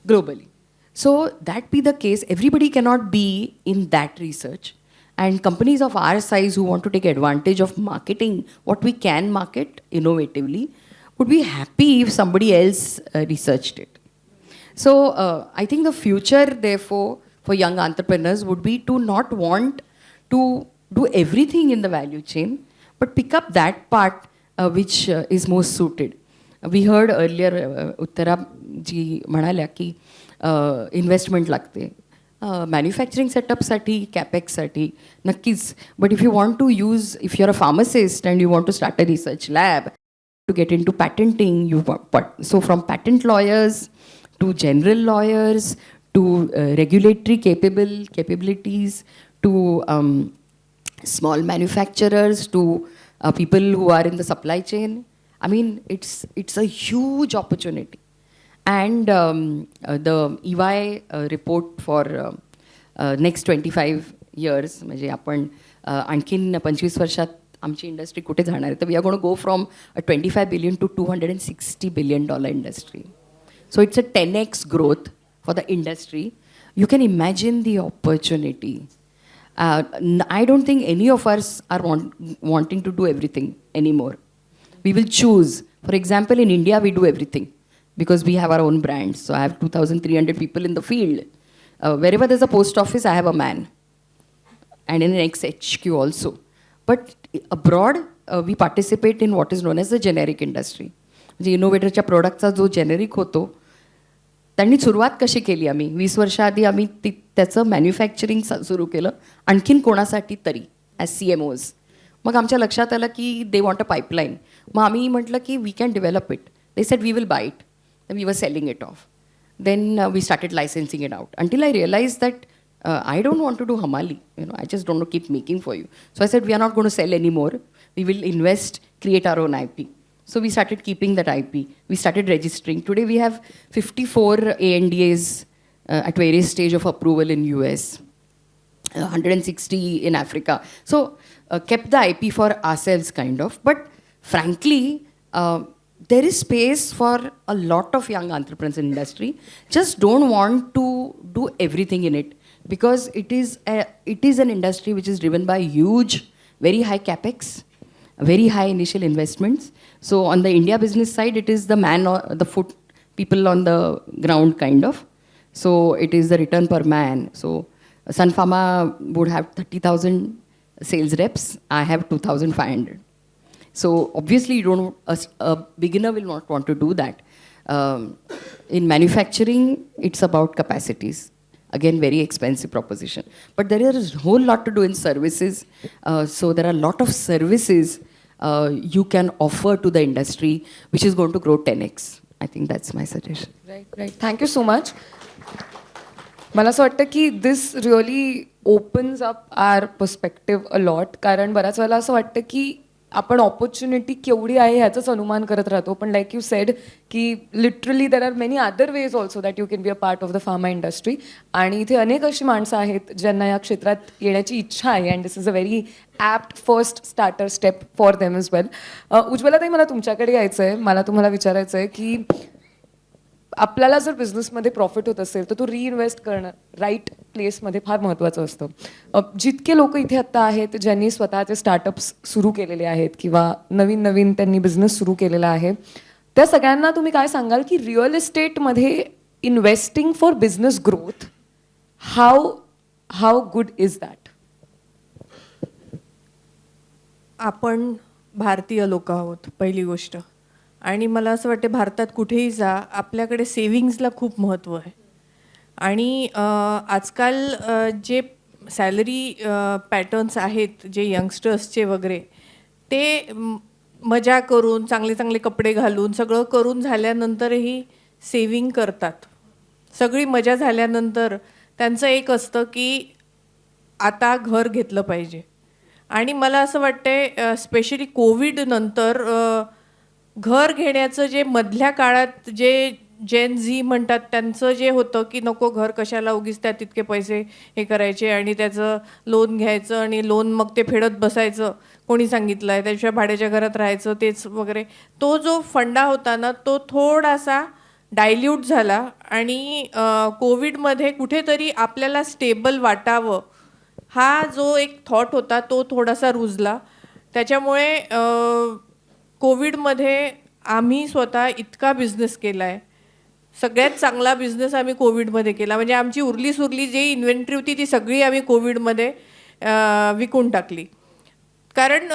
globally. So that be the case, everybody cannot be in that research. And companies of our size who want to take advantage of marketing what we can market innovatively would be happy if somebody else researched it. So I think the future, therefore, for young entrepreneurs would be to not want to do everything in the value chain, but pick up that part which is most suited. We heard earlier, Uttara ji म्हणाल्या की investment लागते manufacturing सेटअपसाठी कॅपेक्ससाठी नक्कीच but if you want to use if you are a pharmacist and you want to start a research lab to get in to patenting you so from patent lawyers to general lawyers, to regulatory capabilities, to small manufacturers, to people who are in the supply chain. I mean, it's a huge opportunity. And the EY report for next 25 years, म्हणजे आपण आणखीन 25 वर्षात आमची industry कुठे जाणार आहे तर we are going to go from a $25 billion to $260 billion industry. So it's a 10x growth for the industry. You can imagine the opportunity. I don't think any of us are wanting to do everything anymore. We will choose. For example, in India, we do everything because we have our own brands. So I have 2,300 people in the field. Wherever there's a post office, I have a man. And in an ex-HQ also. But abroad, we participate in what is known as the generic industry. म्हणजे इनोव्हेटरच्या प्रोडक्टचा जो generic होतो त्यांनी सुरुवात कशी केली आम्ही 20 वर्षाआधी आम्ही त्याचं मॅन्युफॅक्चरिंग सुरू केलं आणखीन कोणासाठी तरी ॲज CMOs. मग आमच्या लक्षात आलं की दे वॉन्ट अ पाईपलाईन. मग आम्ही म्हटलं की we can develop it. They said we will buy it. We were selling it off. Then we started licensing it out until I realise that I don't want to do hamali. I just don't want to keep making for you. So I said, we are not going to sell anymore. We will invest, create our own IP. So we started keeping that IP. We started registering. Today we have 54 ANDAs at various stage of approval in US, 160 in Africa. So kept the IP for ourselves kind of. But frankly, there is space for a lot of young entrepreneurs in industry. Just don't want to do everything in it. Because it is an industry which is driven by huge, very high capex, very high initial investments. So on the India business side, it is the man or the foot people on the ground kind of. So it is the return per man. So Sun Pharma would have 30,000 sales reps. I have 2,500. So obviously, you don't. A beginner will not want to do that. In manufacturing, it's about capacities. Again, very expensive proposition. But there is a whole lot to do in services. So there are a lot of services you can offer to the industry, which is going to grow 10x. I think that's my suggestion. Right thank you so much. मला असं वाटतं की this really opens up our perspective a lot, कारण बऱ्याच वेळेला असं वाटतं की आपण ऑपॉर्च्युनिटी केवढी आहे ह्याचंच अनुमान करत राहतो, पण लाईक यू सेड की literally there are many other ways also that you can be a part of the pharma industry. आणि इथे अनेक अशी माणसं आहेत ज्यांना या क्षेत्रात येण्याची इच्छा आहे, and this is a very apt first starter step for them as well. उज्ज्वलाताई, मला तुमच्याकडे यायचं आहे. मला तुम्हाला विचारायचं आहे की आपल्याला जर बिझनेसमध्ये प्रॉफिट होत असेल तर तो रिइन्व्हेस्ट करणं राईट प्लेसमध्ये फार महत्त्वाचं असतं. जितके लोक इथे आत्ता आहेत ज्यांनी स्वतःचे स्टार्टअप्स सुरू केलेले आहेत किंवा नवीन नवीन त्यांनी बिझनेस सुरू केलेला आहे, त्या सगळ्यांना तुम्ही काय सांगाल की रिअल इस्टेटमध्ये investing for business growth how good is that? आपण भारतीय लोक आहोत पहिली गोष्ट, आणि मला असं वाटतं भारतात कुठेही जा आपल्याकडे सेविंग्सला खूप महत्त्व आहे. आणि आजकाल जे सॅलरी पॅटर्न्स आहेत जे यंगस्टर्सचे वगैरे, ते मजा करून चांगले चांगले कपडे घालून सगळं करून झाल्यानंतरही सेविंग करतात. सगळी मजा झाल्यानंतर त्यांचं एक असतं की आता घर घेतलं पाहिजे. आणि मला असं वाटतं स्पेशली कोविड नंतर घर घेण्याचं जे मधल्या काळात जे जेन झी म्हणतात त्यांचं जे होतं की नको घर कशाला, उगीच त्यात तितके पैसे हे करायचे आणि त्याचं लोन घ्यायचं आणि लोन मग ते फेडत बसायचं, कोणी सांगितलं आहे, त्याशिवाय भाड्याच्या घरात राहायचं तेच वगैरे, तो जो फंडा होता ना तो थोडासा डायल्यूट झाला. आणि कोविडमध्ये कुठेतरी आपल्याला स्टेबल वाटावं हा जो एक थॉट होता तो थोडासा रुजला. त्याच्यामुळे कोविडमध्ये आम्ही स्वतः इतका बिझनेस केला आहे, सगळ्यात चांगला बिझनेस आम्ही कोविडमध्ये केला. म्हणजे आमची उरली सुरली जी इन्व्हेंटरी होती ती सगळी आम्ही कोविडमध्ये विकून टाकली. कारण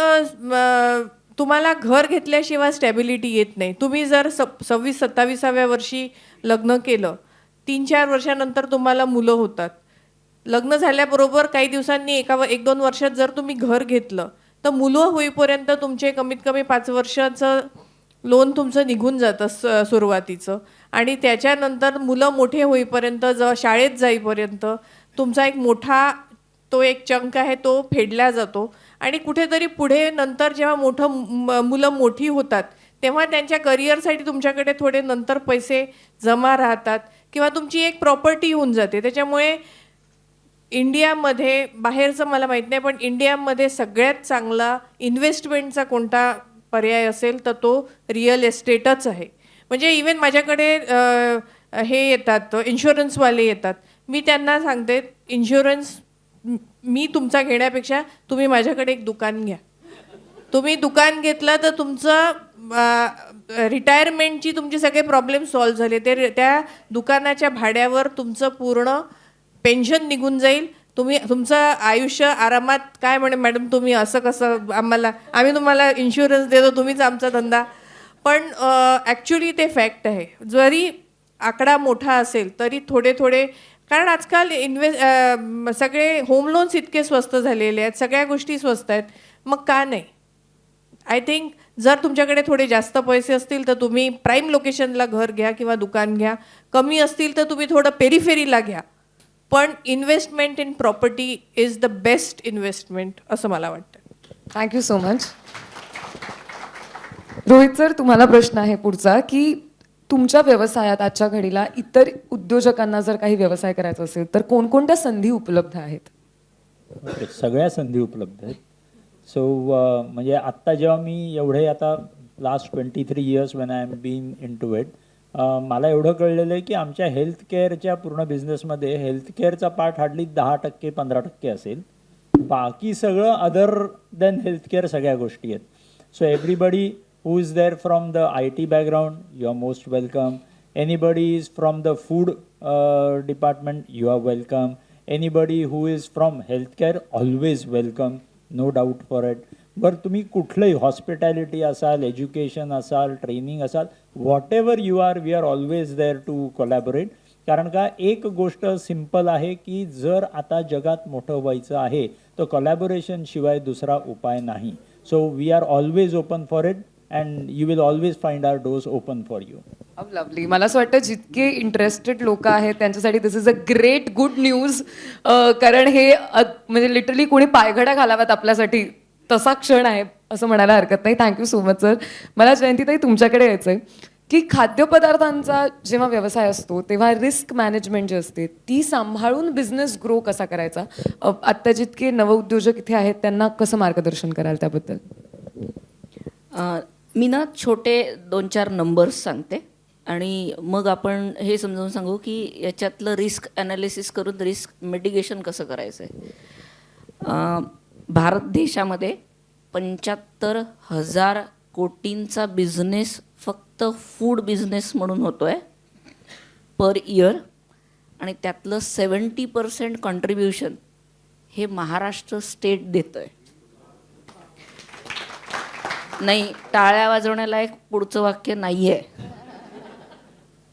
तुम्हाला घर घेतल्याशिवाय स्टॅबिलिटी येत नाही. तुम्ही जर 26-27व्या वर्षी लग्न केलं, 3-4 वर्षानंतर तुम्हाला मुलं होतात. लग्न झाल्याबरोबर काही दिवसांनी 1-2 वर्षात जर तुम्ही घर घेतलं तर मुलं होईपर्यंत तुमचे कमीत कमी 5 वर्षाचं लोन तुमचं निघून जातं सुरुवातीचं. आणि त्याच्यानंतर मुलं मोठे होईपर्यंत शाळेत जाईपर्यंत तुमचा एक मोठा तो एक चंक आहे तो फेडला जातो. आणि कुठेतरी पुढे नंतर जेव्हा मुलं मोठी होतात तेव्हा त्यांच्या करिअरसाठी तुमच्याकडे थोडे नंतर पैसे जमा राहतात किंवा तुमची एक प्रॉपर्टी होऊन जाते. त्याच्यामुळे इंडियामध्ये, बाहेरचं मला माहीत नाही, पण इंडियामध्ये सगळ्यात चांगला इन्व्हेस्टमेंटचा कोणता पर्याय असेल तर तो रिअल एस्टेटच आहे. म्हणजे इवन माझ्याकडे हे येतात इन्शुरन्सवाले येतात, मी त्यांना सांगते इन्शुरन्स मी तुमचा घेण्यापेक्षा तुम्ही माझ्याकडे एक दुकान घ्या. तुम्ही दुकान घेतलं तर तुमचं रिटायरमेंटची तुमचे सगळे प्रॉब्लेम सॉल्व्ह झाले. ते त्या दुकानाच्या भाड्यावर तुमचं पूर्ण पेन्शन निघून जाईल. तुमचं आयुष्य आरामात. काय म्हणे मॅडम तुम्ही असं कसं, आम्ही तुम्हाला इन्शुरन्स देतो, तुम्हीच आमचा धंदा. पण ॲक्च्युली ते फॅक्ट आहे. जरी आकडा मोठा असेल तरी थोडे थोडे, कारण आजकाल सगळे होम लोन्स इतके स्वस्त झालेले आहेत, सगळ्या गोष्टी स्वस्त आहेत, मग का नाही. आय थिंक जर तुमच्याकडे थोडे जास्त पैसे असतील तर तुम्ही प्राईम लोकेशनला घर घ्या किंवा दुकान घ्या. कमी असतील तर तुम्ही थोडं पेरिफेरीला घ्या. पण investment in property is the best investment असं मला वाटतं. Thank you so much. Rohit sir, तुम्हाला प्रश्न आहे पुढचा की तुमच्या व्यवसायात आजच्या घडीला इतर उद्योजकांना जर काही व्यवसाय करायचा असेल तर कोणकोणत्या संधी उपलब्ध आहेत? सगळ्या संधी उपलब्ध आहेत. सो म्हणजे आत्ता जेव्हा मी एवढे आता last 23 years when I am been into it, मला एवढं कळलेलं आहे की आमच्या हेल्थकेअरच्या पूर्ण बिझनेसमध्ये हेल्थकेअरचा पार्ट हार्डली 10% 15% असेल. बाकी सगळं अदर देन हेल्थकेअर सगळ्या गोष्टी आहेत. So everybody who is there from the IT background, you are most welcome. Anybody is from the food department, you are welcome. Anybody who is from healthcare always welcome, no doubt for it. बरं, तुम्ही कुठलंही hospitality असाल, education असाल, training असाल, whatever you are, we are always there to collaborate. कारण का एक गोष्ट सिम्पल आहे की जर आता जगात मोठं व्हायचं आहे तर कोलॅबोरेशन शिवाय दुसरा उपाय नाही. So we are always open for it and you will always find our doors open for you. Lovely. मला असं वाटतं जितके इंटरेस्टेड लोक आहेत त्यांच्यासाठी this is a great good news. कारण हे म्हणजे लिटरली कोणी पायघड्या घालाव्यात आपल्यासाठी तसा क्षण आहे असं म्हणायला हरकत नाही. Thank you so much sir. मला जयंतीताई तुमच्याकडे यायचं आहे की खाद्यपदार्थांचा जेव्हा व्यवसाय असतो तेव्हा रिस्क मॅनेजमेंट जी असते ती सांभाळून बिझनेस ग्रो कसा करायचा, आत्ता जितके नवउद्योजक इथे आहेत त्यांना कसं मार्गदर्शन कराल त्याबद्दल? मी ना छोटे 2-4 नंबर्स सांगते आणि मग आपण हे समजावून सांगू की याच्यातलं रिस्क ॲनालिसिस करून रिस्क मिटिगेशन कसं करायचं आहे. भारत देशामध्ये 75,000 कोटींचा बिझनेस फक्त फूड बिझनेस म्हणून होतो आहे पर इयर आणि त्यातलं 70% कॉन्ट्रीब्युशन हे महाराष्ट्र स्टेट देतं आहे. नाही, टाळ्या वाजवण्याला एक पुढचं वाक्य नाही आहे.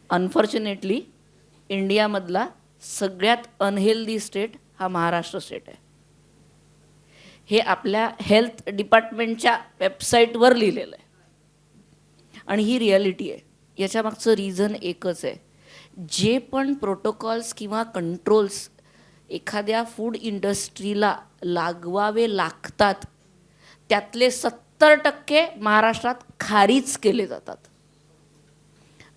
अनफॉर्च्युनेटली इंडियामधला सगळ्यात अनहेल्दी स्टेट हा महाराष्ट्र स्टेट आहे. हे आपल्या हेल्थ डिपार्टमेंटच्या वेबसाईटवर लिहिलेलं आहे आणि ही रिॲलिटी आहे. याच्यामागचं रिझन एकच आहे, जे पण प्रोटोकॉल्स किंवा कंट्रोल्स एखाद्या फूड इंडस्ट्रीला लागवावे लागतात त्यातले 70% महाराष्ट्रात खारीज केले जातात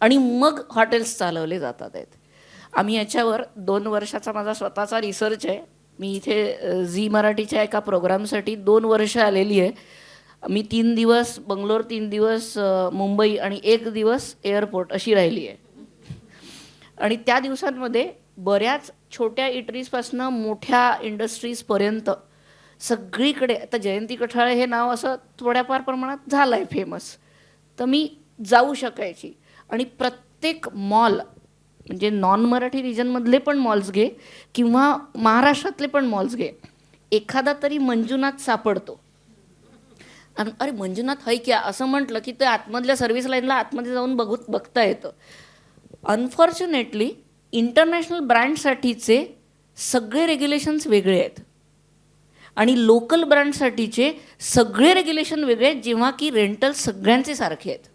आणि मग हॉटेल्स चालवले जातात आहेत. आम्ही याच्यावर 2 वर्षाचा माझा स्वतःचा रिसर्च आहे. मी इथे झी मराठीच्या एका प्रोग्रामसाठी 2 वर्ष आलेली आहे. मी 3 दिवस बंगलोर, 3 दिवस मुंबई आणि 1 दिवस एअरपोर्ट अशी राहिली आहे. आणि त्या दिवसांमध्ये बऱ्याच छोट्या इटरीजपासनं मोठ्या इंडस्ट्रीजपर्यंत सगळीकडे, आता जयंती कठाळे हे नाव असं थोड्याफार प्रमाणात झालं आहे फेमस, तर मी जाऊ शकायची आणि प्रत्येक मॉल म्हणजे नॉन मराठी रिजनमधले पण मॉल्स घे किंवा महाराष्ट्रातले पण मॉल्स घे, एखादा तरी मंजुनाथ सापडतो. आणि अरे मंजुनाथ है क्या असं म्हटलं की ते आतमधल्या सर्व्हिस लाईनला आतमध्ये जाऊन बघता येतं. अनफॉर्च्युनेटली इंटरनॅशनल ब्रँडसाठीचे सगळे रेग्युलेशन्स वेगळे आहेत आणि लोकल ब्रँडसाठीचे सगळे रेग्युलेशन वेगळे आहेत, जेव्हा की रेंटल सगळ्यांचे सारखे आहेत,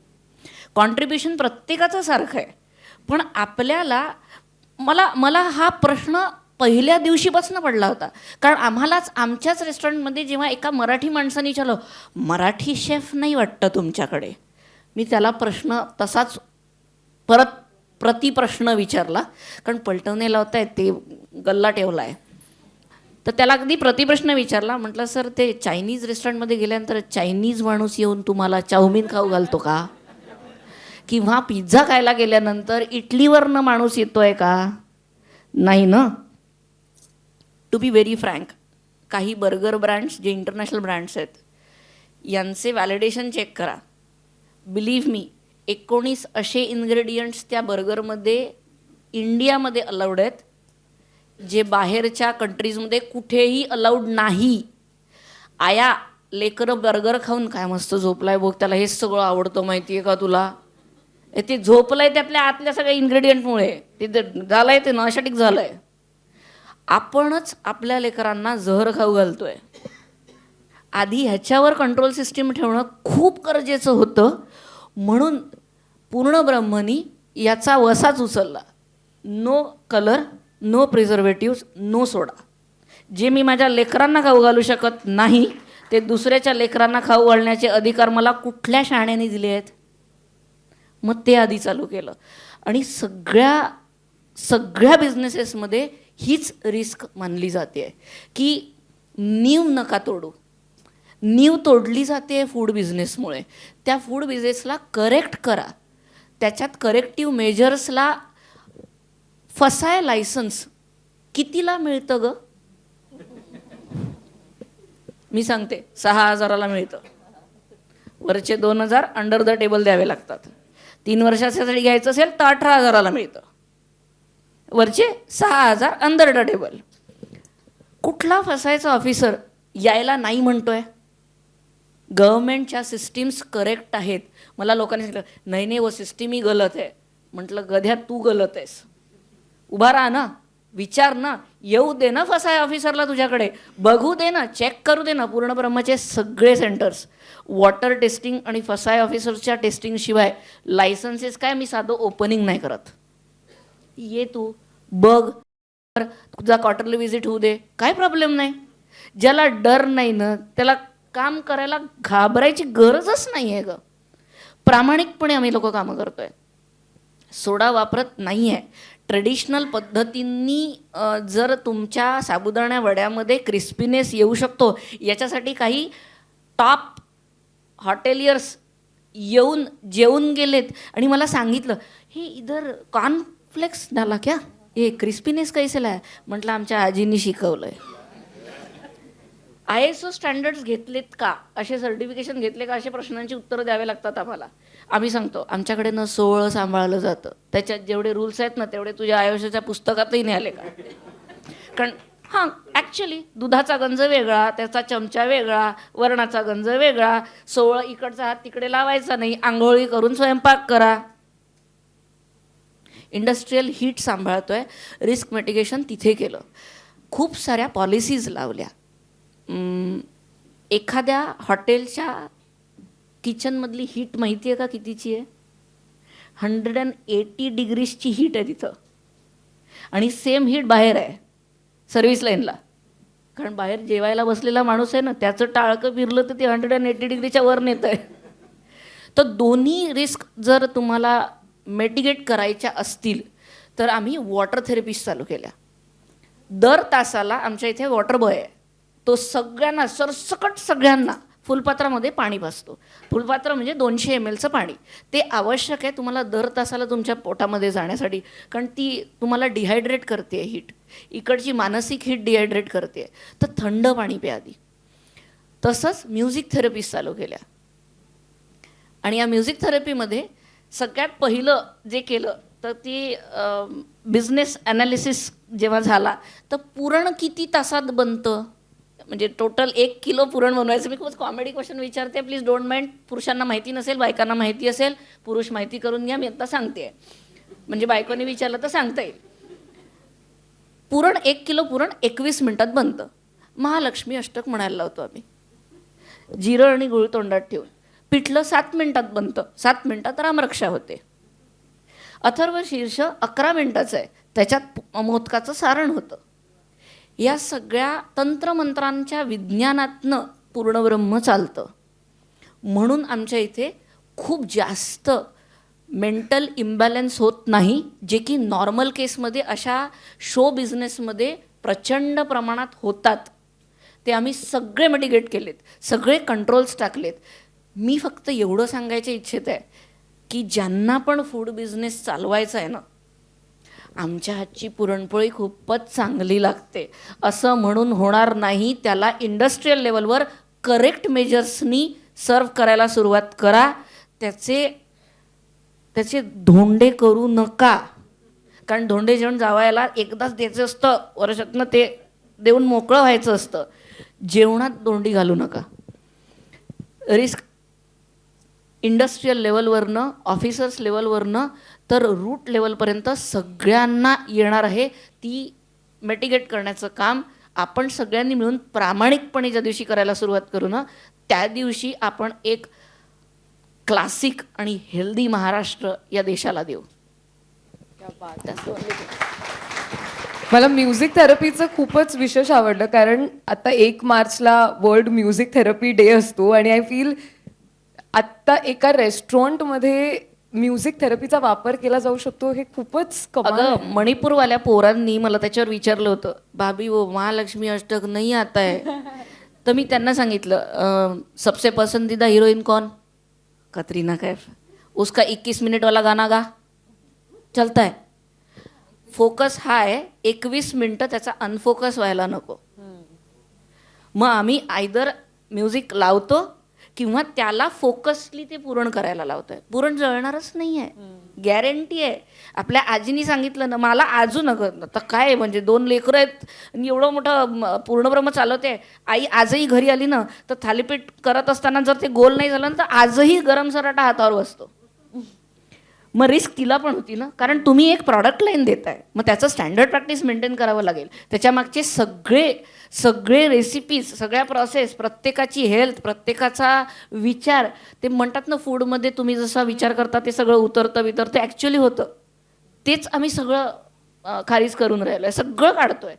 कॉन्ट्रीब्युशन प्रत्येकाचं सारखं आहे. पण आपल्याला मला हा प्रश्न पहिल्या दिवशीपासून पडला होता, कारण आम्हालाच आमच्याच रेस्टॉरंटमध्ये जेव्हा एका मराठी माणसाने विचारलं, मराठी शेफ नाही वाटतं तुमच्याकडे, मी त्याला प्रश्न तसाच परत प्रतिप्रश्न विचारला, कारण पलटवणे लावता येत ते गल्ला ठेवला आहे. तर त्याला अगदी प्रतिप्रश्न विचारला. म्हटलं सर ते चायनीज रेस्टॉरंटमध्ये गेल्यानंतर चायनीज माणूस येऊन तुम्हाला चाऊमिन खाऊ घालतो का, किंवा पिझ्झा खायला गेल्यानंतर इटलीवरनं माणूस येतो आहे का? नाही ना. टू बी व्हेरी फ्रँक, काही बर्गर ब्रँड्स जे इंटरनॅशनल ब्रँड्स आहेत यांचे व्हॅलिडेशन चेक करा. बिलीव्ह मी, 19 असे इन्ग्रेडियंट्स त्या बर्गरमध्ये इंडियामध्ये अलाउड आहेत जे बाहेरच्या कंट्रीजमध्ये कुठेही अलाउड नाही. आया लेकरं बर्गर खाऊन काय मस्त झोपलाय बघ, त्याला हेच सगळं आवडतं माहिती आहे का तुला, ते झोपलंय त्यातल्या आतल्या सगळ्या इन्ग्रेडियंटमुळे, ते झालंय ते नॉस्टॅटिक झालंय. आपणच आपल्या लेकरांना जहर खाऊ घालतोय. आधी ह्याच्यावर कंट्रोल सिस्टीम ठेवणं खूप गरजेचं होतं. म्हणून पूर्ण ब्रह्मनी याचा वसाच उचलला. No colour, no preservatives, no soda. जे मी माझ्या लेकरांना खाऊ घालू शकत नाही ते दुसऱ्याच्या लेकरांना खाऊ घालण्याचे अधिकार मला कुठल्या शहाण्याने दिले आहेत? मग ते आधी चालू केलं. आणि सगळ्या बिझनेसेसमध्ये हीच रिस्क मानली जाते की नीव नका तोडू. नीव तोडली जाते फूड बिझनेसमुळे. त्या फूड बिझनेसला करेक्ट करा. त्याच्यात करेक्टिव्ह मेजर्सला फसाय लायसन्स कितीला मिळतं ग? मी सांगते, 6,000ला मिळतं. वरचे 2,000 अंडर द टेबल द्यावे लागतात. 3 वर्षासाठी घ्यायचं असेल तर 18,000ला मिळतं. वरचे 6,000 अंडर द टेबल. कुठला फसायचा ऑफिसर यायला नाही म्हणतोय? गव्हर्नमेंटच्या सिस्टीम्स करेक्ट आहेत. मला लोकांनी सांगितलं नाही नाही वो सिस्टीम ही गलत आहे. म्हटलं गध्या तू गलत आहेस. उभा राहा ना, विचार ना, येऊ दे ना फसाय ऑफिसरला तुझ्याकडे, बघू दे ना, चेक करू दे ना. पूर्ण ब्रह्मचे सगळे सेंटर्स वॉटर टेस्टिंग आणि फसाय ऑफिसरच्या टेस्टिंगशिवाय लायसन्सेस काय मी साधं ओपनिंग नाही करत. ये तू बघ, तुझा क्वार्टरली व्हिजिट होऊ दे, काय प्रॉब्लेम नाही. ज्याला डर नाही ना त्याला काम करायला घाबरायची गरजच नाही आहे ग. प्रामाणिकपणे आम्ही लोक कामं करतोय, सोडा वापरत नाही आहे. ट्रेडिशनल पद्धतींनी जर तुमच्या साबुदाणा वड्यामध्ये क्रिस्पीनेस येऊ शकतो याच्यासाठी काही टॉप हॉटेलियर्स येऊन जेवून गेलेत आणि मला सांगितलं हे इधर कॉर्नफ्लेक्स डाला क्या, हे क्रिस्पीनेस कैसे लाय. म्हटलं आमच्या आजींनी शिकवलंय. ISO स्टँडर्ड्स घेतलेत का, असे सर्टिफिकेशन घेतले का, असे प्रश्नांची उत्तरं द्यावे लागतात आम्हाला. आम्ही सांगतो आमच्याकडे न सोळं सांभाळलं जातं, त्याच्यात जेवढे रूल्स आहेत ना तेवढे तुझ्या आयुष्याच्या पुस्तकातही नाही आले का. कारण हां ॲक्च्युली दुधाचा गंज वेगळा, त्याचा चमचा वेगळा, वरणाचा गंज वेगळा, सोळं इकडचा हात तिकडे लावायचा नाही, आंघोळी करून स्वयंपाक करा. इंडस्ट्रीयल हीट सांभाळतोय, रिस्क मिटिगेशन तिथे केलं, खूप साऱ्या पॉलिसीज लावल्या. एखाद्या हॉटेलच्या किचनमधली हीट माहिती आहे का कितीची आहे? 180 डिग्रीजची हीट आहे तिथं, आणि सेम हीट बाहेर आहे सर्व्हिस लाईनला. कारण बाहेर जेवायला बसलेला माणूस आहे ना, त्याचं टाळकं फिरलं तर ते 180 डिग्रीच्या वर नेतं आहे. तर दोन्ही रिस्क जर तुम्हाला मेटिगेट करायच्या असतील तर आम्ही वॉटर थेरपीज चालू केल्या. दर तासाला आमच्या इथे वॉटर बॉय आहे, तो सगळ्यांना सरसकट सगळ्यांना फुलपात्रामध्ये पाणी पाजतो. फुलपात्र म्हणजे 200 mlचं पाणी. ते आवश्यक आहे तुम्हाला दर तासाला तुमच्या पोटामध्ये जाण्यासाठी, कारण ती तुम्हाला डिहायड्रेट करते हीट, इकडची मानसिक हीट डिहायड्रेट करते. तर थंड पाणी प्या आधी. तसंच म्युझिक थेरपीज चालू केल्या, आणि या म्युझिक थेरपीमध्ये सगळ्यात पहिलं जे केलं तर ती बिझनेस ॲनालिसिस जेव्हा झाला तर पुरण किती तासात बनतं, म्हणजे टोटल 1 किलो पुरण बनवायचं. मी खूपच कॉमेडी क्वेश्चन विचारते, प्लीज डोंट माइंड. पुरुषांना माहिती नसेल, बायकांना माहिती असेल, पुरुष माहिती करून घ्या. मी आता सांगते, म्हणजे बायकोने विचारलं तर सांगता येईल. पुरण 1 किलो पुरण 21 मिनिटात बनतं. महालक्ष्मी अष्टक म्हणायला लावतो आम्ही, जिरं आणि गुळ तोंडात ठेवून. पिठलं 7 मिनिटात बनतं, 7 मिनिटात रामरक्षा होते. अथर्व शीर्ष 11 मिनिटाचं आहे, त्याच्यात मोदकाचं सारण होतं. या सगळ्या तंत्रमंत्रांच्या विज्ञानातनं पूर्ण ब्रह्म चालतं. म्हणून आमच्या इथे खूप जास्त मेंटल इम्बॅलन्स होत नाही, जे की नॉर्मल केसमध्ये अशा शो बिझनेसमध्ये प्रचंड प्रमाणात होतात. ते आम्ही सगळे मिटिगेट केलेत, सगळे कंट्रोल्स टाकलेत. मी फक्त एवढं सांगायच्या इच्छित आहे की ज्यांना पण फूड बिझनेस चालवायचा आहे ना, आमच्या हातची पुरणपोळी खूपच चांगली लागते असं म्हणून होणार नाही. त्याला इंडस्ट्रीयल लेवलवर करेक्ट मेजर्सनी सर्व करायला सुरुवात करा. त्याचे धोंडे करू नका, कारण धोंडे जेवण जावायला एकदाच द्यायचं असतं, वर्षातनं ते देऊन मोकळं व्हायचं असतं. जेवणात दोंडी घालू नका. रिस्क इंडस्ट्रीयल लेवलवरनं, ऑफिसर्स लेवलवरनं तर रूट लेवलपर्यंत सगळ्यांना येणार आहे. ती मेटिगेट करण्याचं काम आपण सगळ्यांनी मिळून प्रामाणिकपणे ज्या दिवशी करायला सुरुवात करू ना, त्या दिवशी आपण एक क्लासिक आणि हेल्दी महाराष्ट्र या देशाला देऊ. मला म्युझिक थेरपीचं खूपच विशेष आवडलं, कारण आता 1 मार्चला वर्ल्ड म्युझिक थेरपी डे असतो, आणि आय फील आत्ता एका रेस्टॉरंटमध्ये म्युझिक थेरपीचा वापर केला जाऊ शकतो, हे खूपच कमाल आहे. अगं मणिपूरवाल्या पोरांनी मला त्याच्यावर विचारलं होतं, भाभी वो महालक्ष्मी अष्टक नहीं आता है. तर मी त्यांना सांगितलं सबसे पसंदीदा हीरोइन कौन? कतरीना कैफ. उसका 21 मिनट वाला गाना गा, चलता है. फोकस हा आहे, 21 मिनटं त्याचा अनफोकस व्हायला नको. मग आम्ही आयदर म्युझिक लावतो किंवा त्याला फोकसली ते पुरण करायला लावतोय. पुरण जळणारच नाही आहे, गॅरंटी आहे. आपल्या आजीनी सांगितलं ना, मला आजू नगर तर काय म्हणजे 2 लेकरं आहेत आणि एवढं मोठं पूर्णब्रह्म चालवते. आई आजही घरी आली ना तर थालीपीठ करत असताना जर ते गोल नाही झालं ना तर आजही गरम सराटा हातावर बसतो. मग रिस्क तिला पण होती ना, कारण तुम्ही एक प्रॉडक्ट लाईन देताय, मग त्याचं स्टँडर्ड प्रॅक्टिस मेंटेन करावं लागेल. त्याच्यामागचे सगळे रेसिपीज, सगळ्या प्रोसेस, प्रत्येकाची हेल्थ, प्रत्येकाचा विचार, ते म्हणतात ना फूडमध्ये तुम्ही जसा विचार करता ते सगळं उतरतं ते ॲक्च्युली होतं. तेच आम्ही सगळं खारीज करून राहिलो आहे, सगळं काढतोय.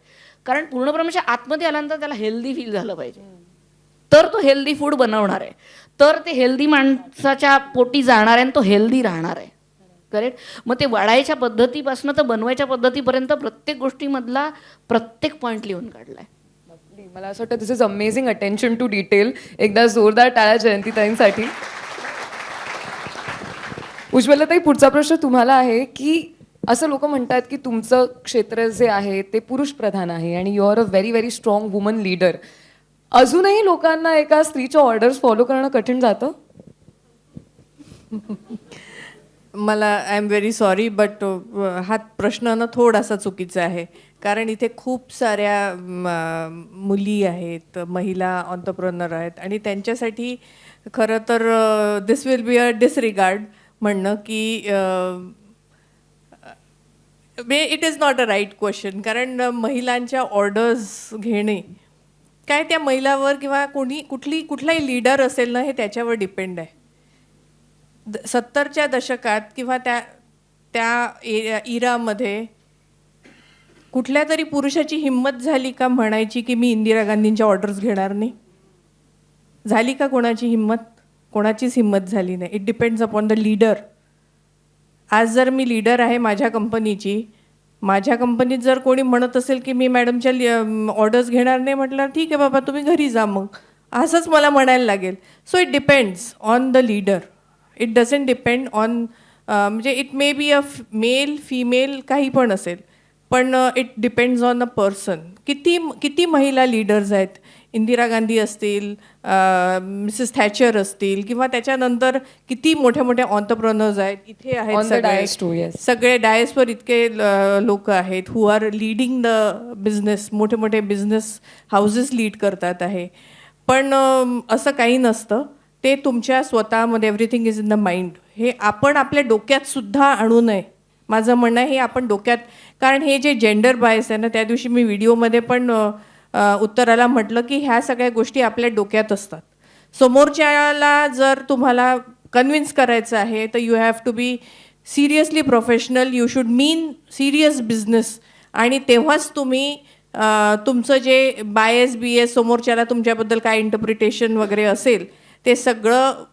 कारण पूर्णप्रमाणाच्या आतमध्ये आल्यानंतर त्याला हेल्दी फील झालं पाहिजे, तर तो हेल्दी फूड बनवणार आहे, तर ते हेल्दी माणसाच्या पोटी जाणार आहे आणि तो हेल्दी राहणार आहे. करेक्ट. मग ते वाढायच्या पद्धतीपासून तर बनवायच्या पद्धतीपर्यंत प्रत्येक गोष्टीमधला प्रत्येक पॉईंट लिहून काढलाय. मला असं वाटतं this is amazing attention to detail. एकदा जोरदार टाळ्या जयंतीताईंसाठी. उज्ज्वलाताई, पुढचा प्रश्न तुम्हाला आहे की असं लोक म्हणतात की तुमचं क्षेत्र जे आहे ते पुरुष प्रधान आहे आणि you are a very very strong woman leader. अजूनही लोकांना एका स्त्रीच्या ऑर्डर्स फॉलो करणं कठीण जातं? मला I am very sorry but हा प्रश्न ना थोडासा चुकीचा आहे. कारण इथे खूप साऱ्या मुली आहेत, महिला ऑन्टरप्रेनर आहेत आणि त्यांच्यासाठी खरं तर दिस विल बी अ डिसरिगार्ड म्हणणं की it is not a right question. कारण महिलांच्या ऑर्डर्स घेणे काय त्या महिलावर किंवा कुठलाही लीडर असेल ना हे त्याच्यावर डिपेंड आहे. 70च्या दशकात किंवा त्या इरामध्ये कुठल्या तरी पुरुषाची हिंमत झाली का म्हणायची की मी इंदिरा गांधींच्या ऑर्डर्स घेणार नाही? झाली का कोणाची हिंमत? कोणाचीच हिंमत झाली नाही. It depends upon the leader. आज जर मी लीडर आहे माझ्या कंपनीत जर कोणी म्हणत असेल की मी मॅडमच्या ऑर्डर्स घेणार नाही, म्हटलं ठीक आहे बाबा तुम्ही घरी जा, मग असंच मला म्हणायला लागेल. So it depends on the leader. It doesn't depend on म्हणजे it may be a male female काही पण असेल, पण it depends on a person. किती महिला लीडर्स आहेत? इंदिरा गांधी असतील, मिसेस थॅचर असतील, किंवा त्याच्यानंतर किती मोठ्या मोठ्या ऑन्टरप्रेनर्स आहेत इथे आहेत. सगळे डायसवर इतके लोक आहेत हु आर लीडिंग द बिझनेस. मोठे मोठे बिझनेस हाऊसेस लीड करतात आहे. पण असं काही नसतं. ते तुमच्या स्वतःमध्ये everything is in the mind. हे आपण आपल्या डोक्यात सुद्धा आणू नये. माझं म्हणणं आहे हे आपण डोक्यात, कारण हे जे जेंडर बायस आहे ना, त्या दिवशी मी व्हिडिओमध्ये पण उत्तराला म्हटलं की ह्या सगळ्या गोष्टी आपल्या डोक्यात असतात. समोरच्याला जर तुम्हाला कन्व्हिन्स करायचं आहे तर you have to be seriously professional. You should mean serious business. आणि तेव्हाच तुम्ही तुमचं जे बायस समोरच्याला तुमच्याबद्दल काय इंटरप्रिटेशन वगैरे असेल ते सगळं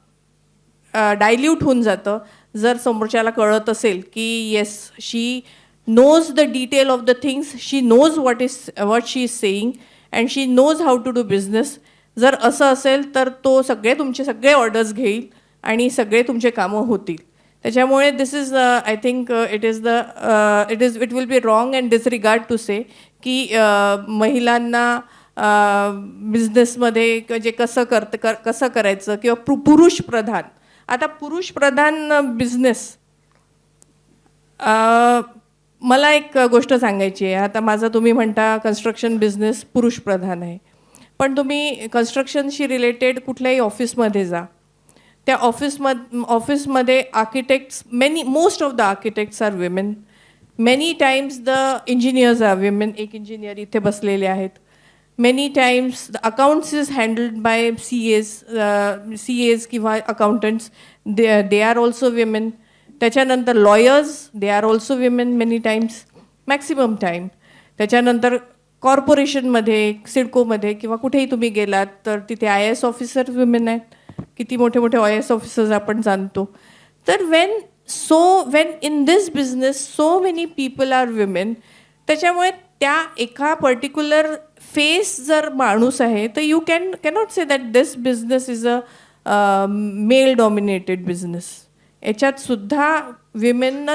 डायल्यूट होऊन जातं. जर समोरच्याला कळत असेल की yes she knows the detail of the things, she knows what she is saying and she knows how to do business. जर असं असेल तर तो तुमचे सगळे ऑर्डर्स घेईल आणि सगळे तुमचे कामं होतील. त्याच्यामुळे this is I think it will be wrong and disregard to say की महिलांना बिझनेसमध्ये म्हणजे कसं करायचं किंवा पुरुष प्रधान. आता पुरुष प्रधान बिझनेस, मला एक गोष्ट सांगायची आहे. आता माझा तुम्ही म्हणता कन्स्ट्रक्शन बिझनेस पुरुष प्रधान आहे, पण तुम्ही कन्स्ट्रक्शनशी रिलेटेड कुठल्याही ऑफिसमध्ये जा, त्या ऑफिसमध्ये architects, most of the architects are women. Many times the engineers are women. एक इंजिनियर इथे बसलेले आहेत. Many times the accounts is handled by CAs किंवा accountants, they are also women. त्याच्यानंतर lawyers, they are also women many times, maximum time. त्याच्यानंतर कॉर्पोरेशनमध्ये, सिडकोमध्ये किंवा कुठेही तुम्ही गेलात तर तिथे IAS ऑफिसर विमेन आहेत. किती मोठे मोठे IAS ऑफिसर्स आपण जाणतो. तर when in this business so many people are women, त्याच्यामुळे त्या एका पर्टिक्युलर फेस जर माणूस आहे तर you cannot say that this business is a male dominated business. याच्यात सुद्धा women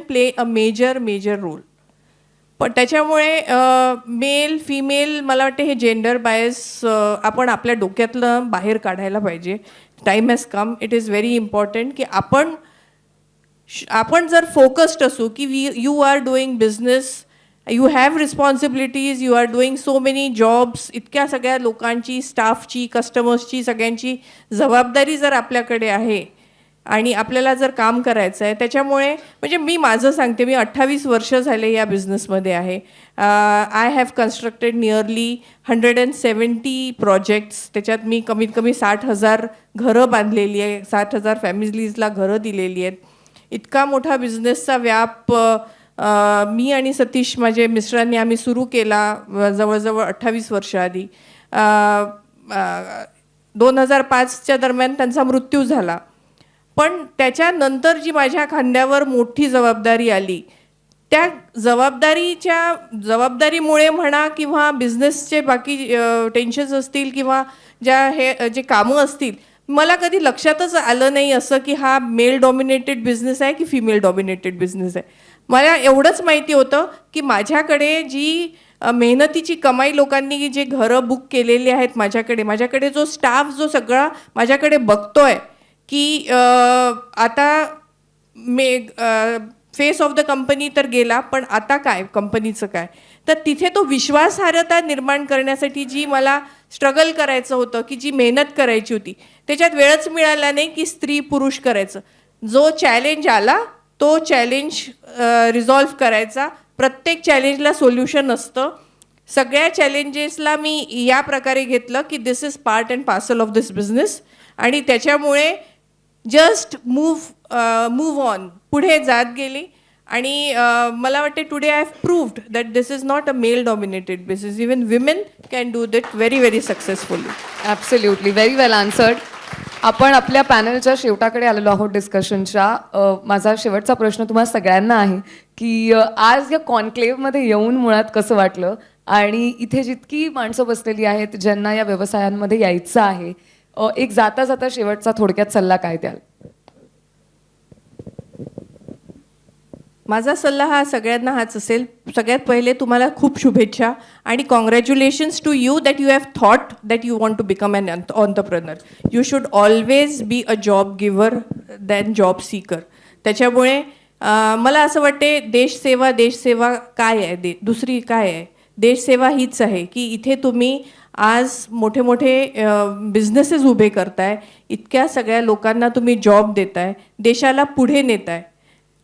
play a major role. पण त्याच्यामुळे मेल फिमेल मला वाटते हे जेंडर बायस आपण आपल्या डोक्यातलं बाहेर काढायला पाहिजे. Time has come. It is very important की आपण जर फोकस्ड असू की you are doing business, you have responsibilities, you are doing so many jobs, इतक्या सगळ्या लोकांची, स्टाफची, कस्टमर्सची सगळ्यांची जबाबदारी जर आपल्याकडे आहे आणि आपल्याला जर काम करायचं आहे, त्याच्यामुळे म्हणजे मी माझं सांगते, मी 28 वर्ष झाले या बिझनेसमध्ये आहे. I have constructed nearly 170 projects. त्याच्यात मी कमीत कमी 60,000 घरं बांधलेली आहे, 60,000 फॅमिलीजला घरं दिलेली आहेत. इतका मोठा बिझनेसचा व्याप मी आणि सतीश माझे मिस्टरांनी आम्ही सुरू केला जवळजवळ 28 वर्ष आधी. 2005च्या दरम्यान त्यांचा मृत्यू झाला. पण त्याच्यानंतर जी माझ्या खांद्यावर मोठी जबाबदारी आली, त्या जबाबदारीमुळे म्हणा किंवा बिझनेसचे बाकी टेन्शन्स असतील किंवा जे कामं असतील, मला कधी लक्षातच आलं नाही असं की हा मेल डॉमिनेटेड बिझनेस आहे की फिमेल डॉमिनेटेड बिझनेस आहे. मला एवढंच माहिती होतं की माझ्याकडे जी मेहनतीची कमाई लोकांनी जे घरं बुक केलेली आहेत, माझ्याकडे जो स्टाफ जो सगळा माझ्याकडे बघतोय की आता फेस ऑफ द कंपनी तर गेला, पण आता काय कंपनीचं काय, तर तिथे तो विश्वासार्हता निर्माण करण्यासाठी जी मला स्ट्रगल करायचं होतं, की जी मेहनत करायची होती, त्याच्यात वेळच मिळाला नाही की स्त्री पुरुष करायचं. जो चॅलेंज आला तो चॅलेंज रिझॉल्व्ह करायचा. प्रत्येक चॅलेंजला सोल्युशन असतं. सगळ्या चॅलेंजेसला मी या प्रकारे घेतलं की this is part and parcel of this business, आणि त्याच्यामुळे जस्ट मूव्ह ऑन पुढे जात गेली. आणि मला वाटते today I have proved that this is not a male dominated business. Even women can do that very very successfully. Absolutely, very well answered. आपण आपल्या पॅनलच्या शेवटाकडे आलेलो आहोत डिस्कशनच्या. माझा शेवटचा प्रश्न तुम्हाला सगळ्यांना आहे की आज या कॉन्क्लेव्हमध्ये येऊन मुळात कसं वाटलं, आणि इथे जितकी माणसं बसलेली आहेत ज्यांना या व्यवसायांमध्ये यायचं आहे, एक जाता जाता शेवटचा थोडक्यात सल्ला काय द्याल? माझा सल्ला हा सगळ्यांना हाच असेल. सगळ्यात पहिले तुम्हाला खूप शुभेच्छा आणि congratulations to you that you have thought that you want to become an entrepreneur. You should always be a job giver than job seeker. त्याच्यामुळे मला असं वाटते देशसेवा काय आहे, दुसरी काय आहे, देशसेवा हीच आहे की इथे तुम्ही आज मोठे बिझनेसेस उभे करताय, इतक्या सगळ्या लोकांना तुम्ही जॉब देताय, देशाला पुढे नेताय.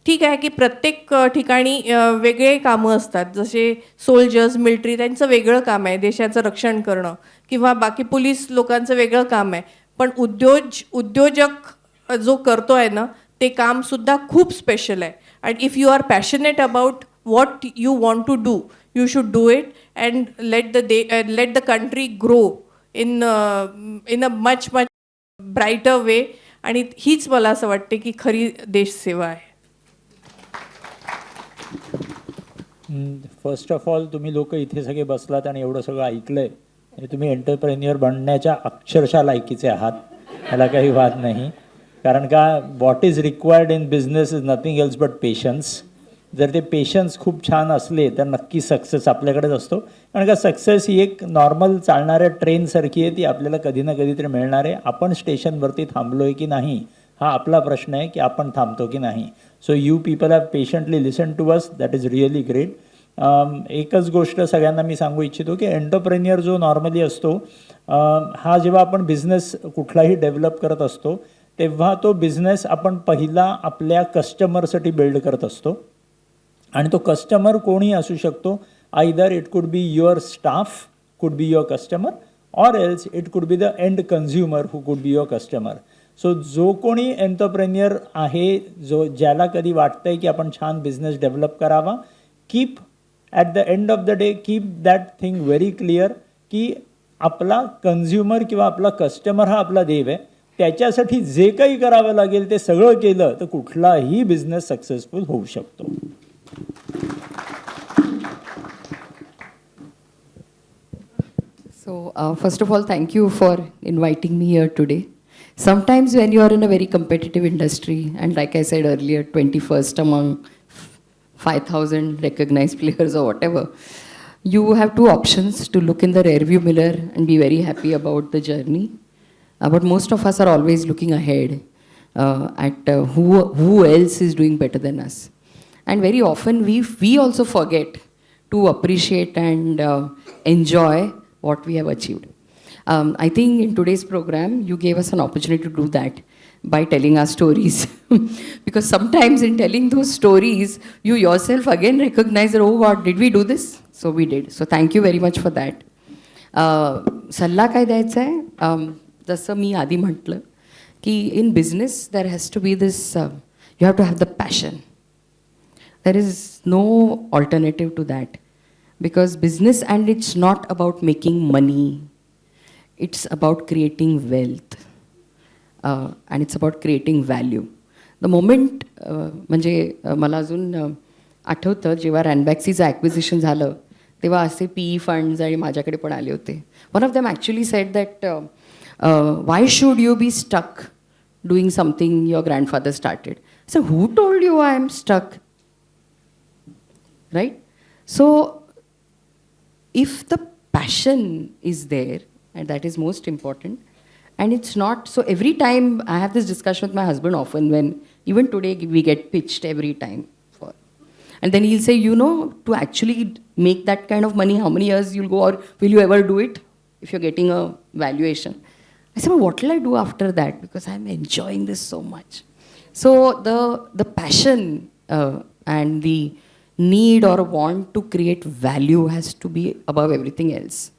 ठीक आहे की प्रत्येक ठिकाणी वेगळे कामं असतात, जसे सोल्जर्स, मिलिटरी, त्यांचं वेगळं काम आहे देशाचं रक्षण करणं, किंवा बाकी पोलीस लोकांचं वेगळं काम आहे. पण उद्योजक जो करतो आहे ना, ते कामसुद्धा खूप स्पेशल आहे. And if you are passionate about what you want to do, you should do it and let the country grow in a much brighter way. आणि हीच मला असं वाटते की खरी देशसेवा आहे. फर्स्ट ऑफ ऑल, तुम्ही लोक इथे सगळे बसलात आणि एवढं सगळं ऐकलंय, म्हणजे तुम्ही एंटरप्रेन्युअर बनण्याच्या अक्षरशः लायकीचे आहात, ह्याला काही वाद नाही. कारण का what is required in business is nothing else but patience. जर ते पेशन्स खूप छान असले तर नक्की सक्सेस आपल्याकडेच असतो. कारण का सक्सेस ही एक नॉर्मल चालणाऱ्या ट्रेनसारखी आहे, ती आपल्याला कधी ना कधीतरी मिळणार आहे. आपण स्टेशनवरती थांबलो आहे की नाही हा आपला प्रश्न आहे, की आपण थांबतो की नाही. So you people have patiently listen to us, that is really great. एकच गोष्ट सगळ्यांना मी सांगू इच्छितो की एंटरप्रेन्युअर जो नॉर्मली असतो, हा जेव्हा आपण बिझनेस कुठलाही डेव्हलप करत असतो तेव्हा तो बिझनेस आपण पहिला आपल्या कस्टमरसाठी बिल्ड करत असतो. आणि तो कस्टमर कोणी असू शकतो. Either it could be your staff could be your customer, or else it could be the end consumer who could be your customer. So जो कोणी एंटरप्रेन्युअर आहे, ज्याला कधी वाटतंय की आपण छान बिझनेस डेव्हलप करावा, keep at the end of the day keep that thing very clear की आपला कन्झ्युमर किंवा आपला कस्टमर हा आपला देव आहे. त्याच्यासाठी जे काही करावं लागेल ते सगळं केलं तर कुठलाही बिझनेस सक्सेसफुल होऊ शकतो. So, first of all, thank you for inviting me here today. Sometimes when you are in a very competitive industry, and like I said earlier, 21st among 5,000 recognized players or whatever, you have two options: to look in the rearview mirror and be very happy about the journey. But most of us are always looking ahead at who else is doing better than us. And very often we also forget to appreciate and enjoy what we have achieved. I think in today's program, you gave us an opportunity to do that by telling our stories. Because sometimes in telling those stories, you yourself again recognize that, oh God, did we do this? So we did. So thank you very much for that. सल्ला काय द्यायचा आहे? जसं मी आधी म्हटलं की in business there has to be this, you have to have the passion. There is no alternative to that. Because business, and it's not about making money. It's about creating wealth. And it's about creating value. The moment, म्हणजे मला अजून आठवतं जेव्हा रॅनबॅक्सीचं acquisition झालं तेव्हा असे PE funds आणि माझ्याकडे पण आले होते. One of them actually said that why should you be stuck doing something your grandfather started. So who told you I am stuck? Right? So if the passion is there, and that is most important, and it's not, so every time I have this discussion with my husband often, when even today we get pitched every time for, and then he'll say, you know, to actually make that kind of money, how many years you'll go, or will you ever do it if you're getting a valuation? I said, well, what will I do after that, because I'm enjoying this so much. So the passion and the need or want to create value has to be above everything else.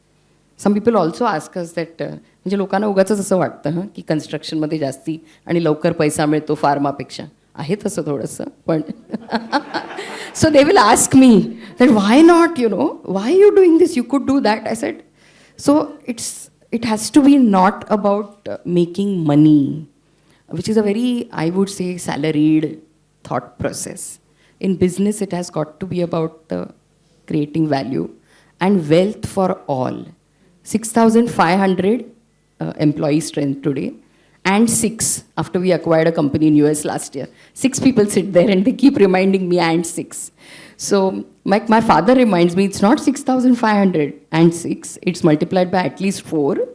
Some people also ask us that, म्हणजे लोकांना उगाच असं वाटतं की कन्स्ट्रक्शनमध्ये जास्ती आणि लवकर पैसा मिळतो फार्मापेक्षा. आहे तसं थोडंसं पण so they will ask me that why not, you know, why you doing this, you could do that. I said, so it has to be not about making money, which is a very, I would say, salaried thought process. In business, it has got to be about creating value and wealth for all. 6,500 employee strength today, and 6 after we acquired a company in US last year. 6 people sit there and they keep reminding me, and 6. So my father reminds me, it's not 6,500 and 6, it's multiplied by at least 4.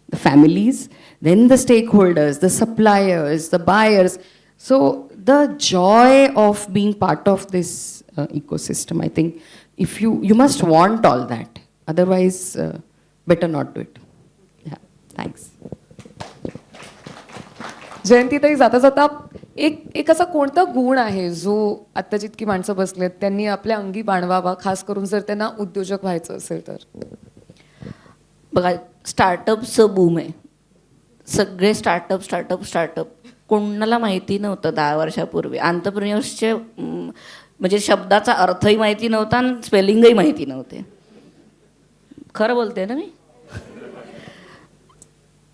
The families, then the stakeholders, the suppliers, the buyers. So the joy of being part of this ecosystem, I think, if you must want all that. Otherwise, better not do it. Yeah, thanks. जयंतीताई, जाता जाता एक असा कोणता गुण आहे जो आता जितकी माणसं बसलेत त्यांनी आपल्या अंगी बाणवावा, खास करून जर त्यांना उद्योजक व्हायचं असेल तर? बघा, स्टार्टअपचं बूम आहे. सगळे स्टार्टअप कोणाला माहिती नव्हतं 10 वर्षापूर्वी. एंटरप्रेन्योर्सचे म्हणजे शब्दाचा अर्थही माहिती नव्हता आणि स्पेलिंगही माहिती नव्हते. खरं बोलते ना मी.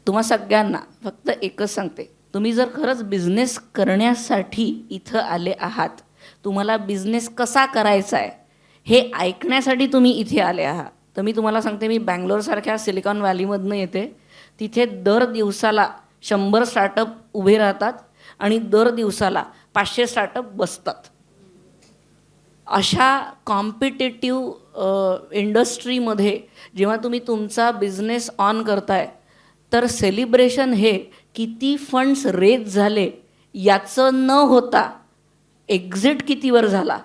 तुम्हा सगळ्यांना फक्त एकच सांगते, तुम्ही जर खरंच बिझनेस करण्यासाठी इथं आले आहात, तुम्हाला बिझनेस कसा करायचा आहे हे ऐकण्यासाठी तुम्ही इथे आले आहात, तर मी तुम्हाला सांगते, मी बँगलोरसारख्या सिलिकॉन व्हॅलीमधनं येते. तिथे दर दिवसाला 100 स्टार्टअप उभे राहतात आणि दर दिवसाला 500 स्टार्टअप बसतात. अशा कॉम्पिटेटिव्ह इंडस्ट्रीमध्ये जेव्हा तुम्ही तुमचा बिझनेस ऑन करताय, तर सेलिब्रेशन हे किती फंड्स रेज झाले याचं न होता एक्झिट कितीवर झाला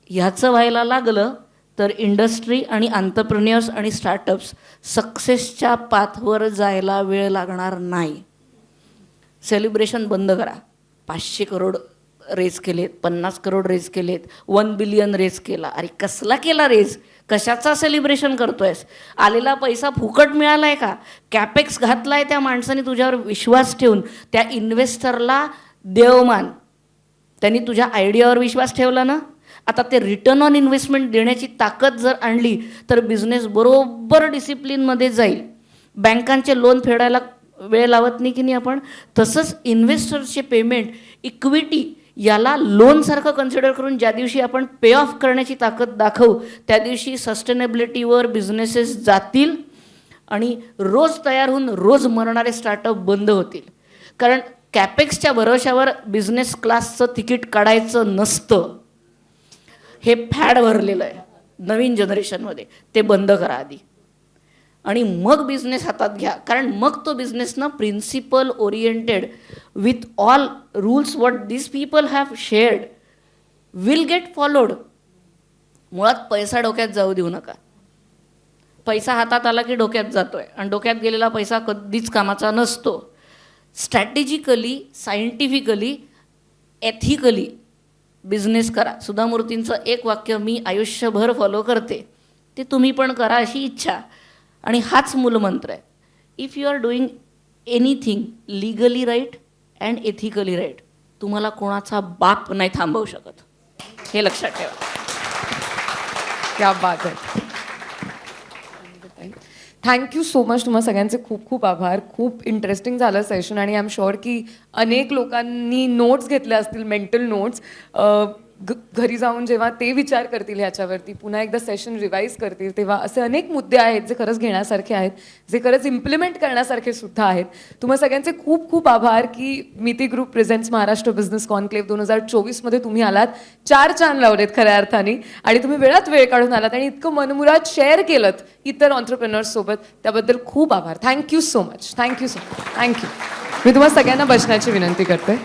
ह्याचं व्हायला लागलं, तर इंडस्ट्री आणि एंटरप्रेन्योर्स आणि स्टार्टअप्स सक्सेसच्या पाथवर जायला वेळ लागणार नाही. सेलिब्रेशन बंद करा. 500 करोड रेज केलेत, 50 करोड रेज केलेत, 1 बिलियन रेज केला. अरे कसला केला रेज? कशाचा सेलिब्रेशन करतोयस? आलेला पैसा फुकट मिळाला आहे का? कॅपेक्स घातला आहे त्या माणसाने तुझ्यावर विश्वास ठेवून. त्या इन्व्हेस्टरला देवमान, त्यांनी तुझ्या आयडियावर विश्वास ठेवला ना. आता ते रिटर्न ऑन इन्व्हेस्टमेंट देण्याची ताकद जर आणली तर बिझनेस बरोबर डिसिप्लिनमध्ये जाईल. बँकांचे लोन फेडायला वेळ लावत नाही की नाही आपण, तसंच इन्व्हेस्टर्सचे पेमेंट, इक्विटी याला लोनसारखं कन्सिडर करून ज्या दिवशी आपण पे ऑफ करण्याची ताकद दाखवू, त्या दिवशी सस्टेनेबिलिटीवर बिझनेसेस जातील आणि रोज तयार होऊन रोज मरणारे स्टार्टअप बंद होतील. कारण कॅपेक्सच्या भरोशावर बिझनेस क्लासचं तिकीट काढायचं नसतं. हे फॅड भरलेलं आहे नवीन जनरेशनमध्ये, ते बंद करा आधी आणि मग बिझनेस हातात घ्या. कारण मग तो बिझनेस ना principle oriented with all rules what this people have shared will get followed. मुळात पैसा डोक्यात जाऊ देऊ नका. पैसा हातात आला की डोक्यात जातोय आणि डोक्यात गेलेला पैसा कधीच कामाचा नसतो. स्ट्रॅटेजिकली, सायंटिफिकली, एथिकली बिझनेस करा. सुधा मूर्तींचं एक वाक्य मी आयुष्यभर फॉलो करते, ते तुम्ही पण करा अशी इच्छा. आणि हाच मूलमंत्र आहे. If you are doing anything legally right and ethically right, तुम्हाला कोणाचा बाप नाही थांबवू शकत, हे लक्षात ठेवा. क्या बात आहे. Thank you so much. तुम्हा सगळ्यांचे खूप खूप आभार. खूप इंटरेस्टिंग झालं सेशन आणि आय एम शुअर की अनेक लोकांनी नोट्स घेतल्या असतील, मेंटल नोट्स. घरी जाऊन जेव्हा ते विचार करतील ह्याच्यावरती, पुन्हा एकदा सेशन रिवाईज करतील, तेव्हा असे अनेक मुद्दे आहेत जे खरंच घेण्यासारखे आहेत, जे खरंच इम्प्लिमेंट करण्यासारखे सुद्धा आहेत. तुम्हा सगळ्यांचे खूप खूप आभार की मिती group presents Maharashtra business conclave 2024 मध्ये तुम्ही आलात. 4 चांद लावलेत खऱ्या अर्थाने आणि तुम्ही वेळात वेळ काढून आलात आणि इतकं मनमुराद शेअर केलं इतर ऑन्टरप्रेनर्स सोबत. त्याबद्दल खूप आभार. Thank you so much. Thank you so much. Thank you. मी तुम्हाला सगळ्यांना बसण्याची विनंती करते.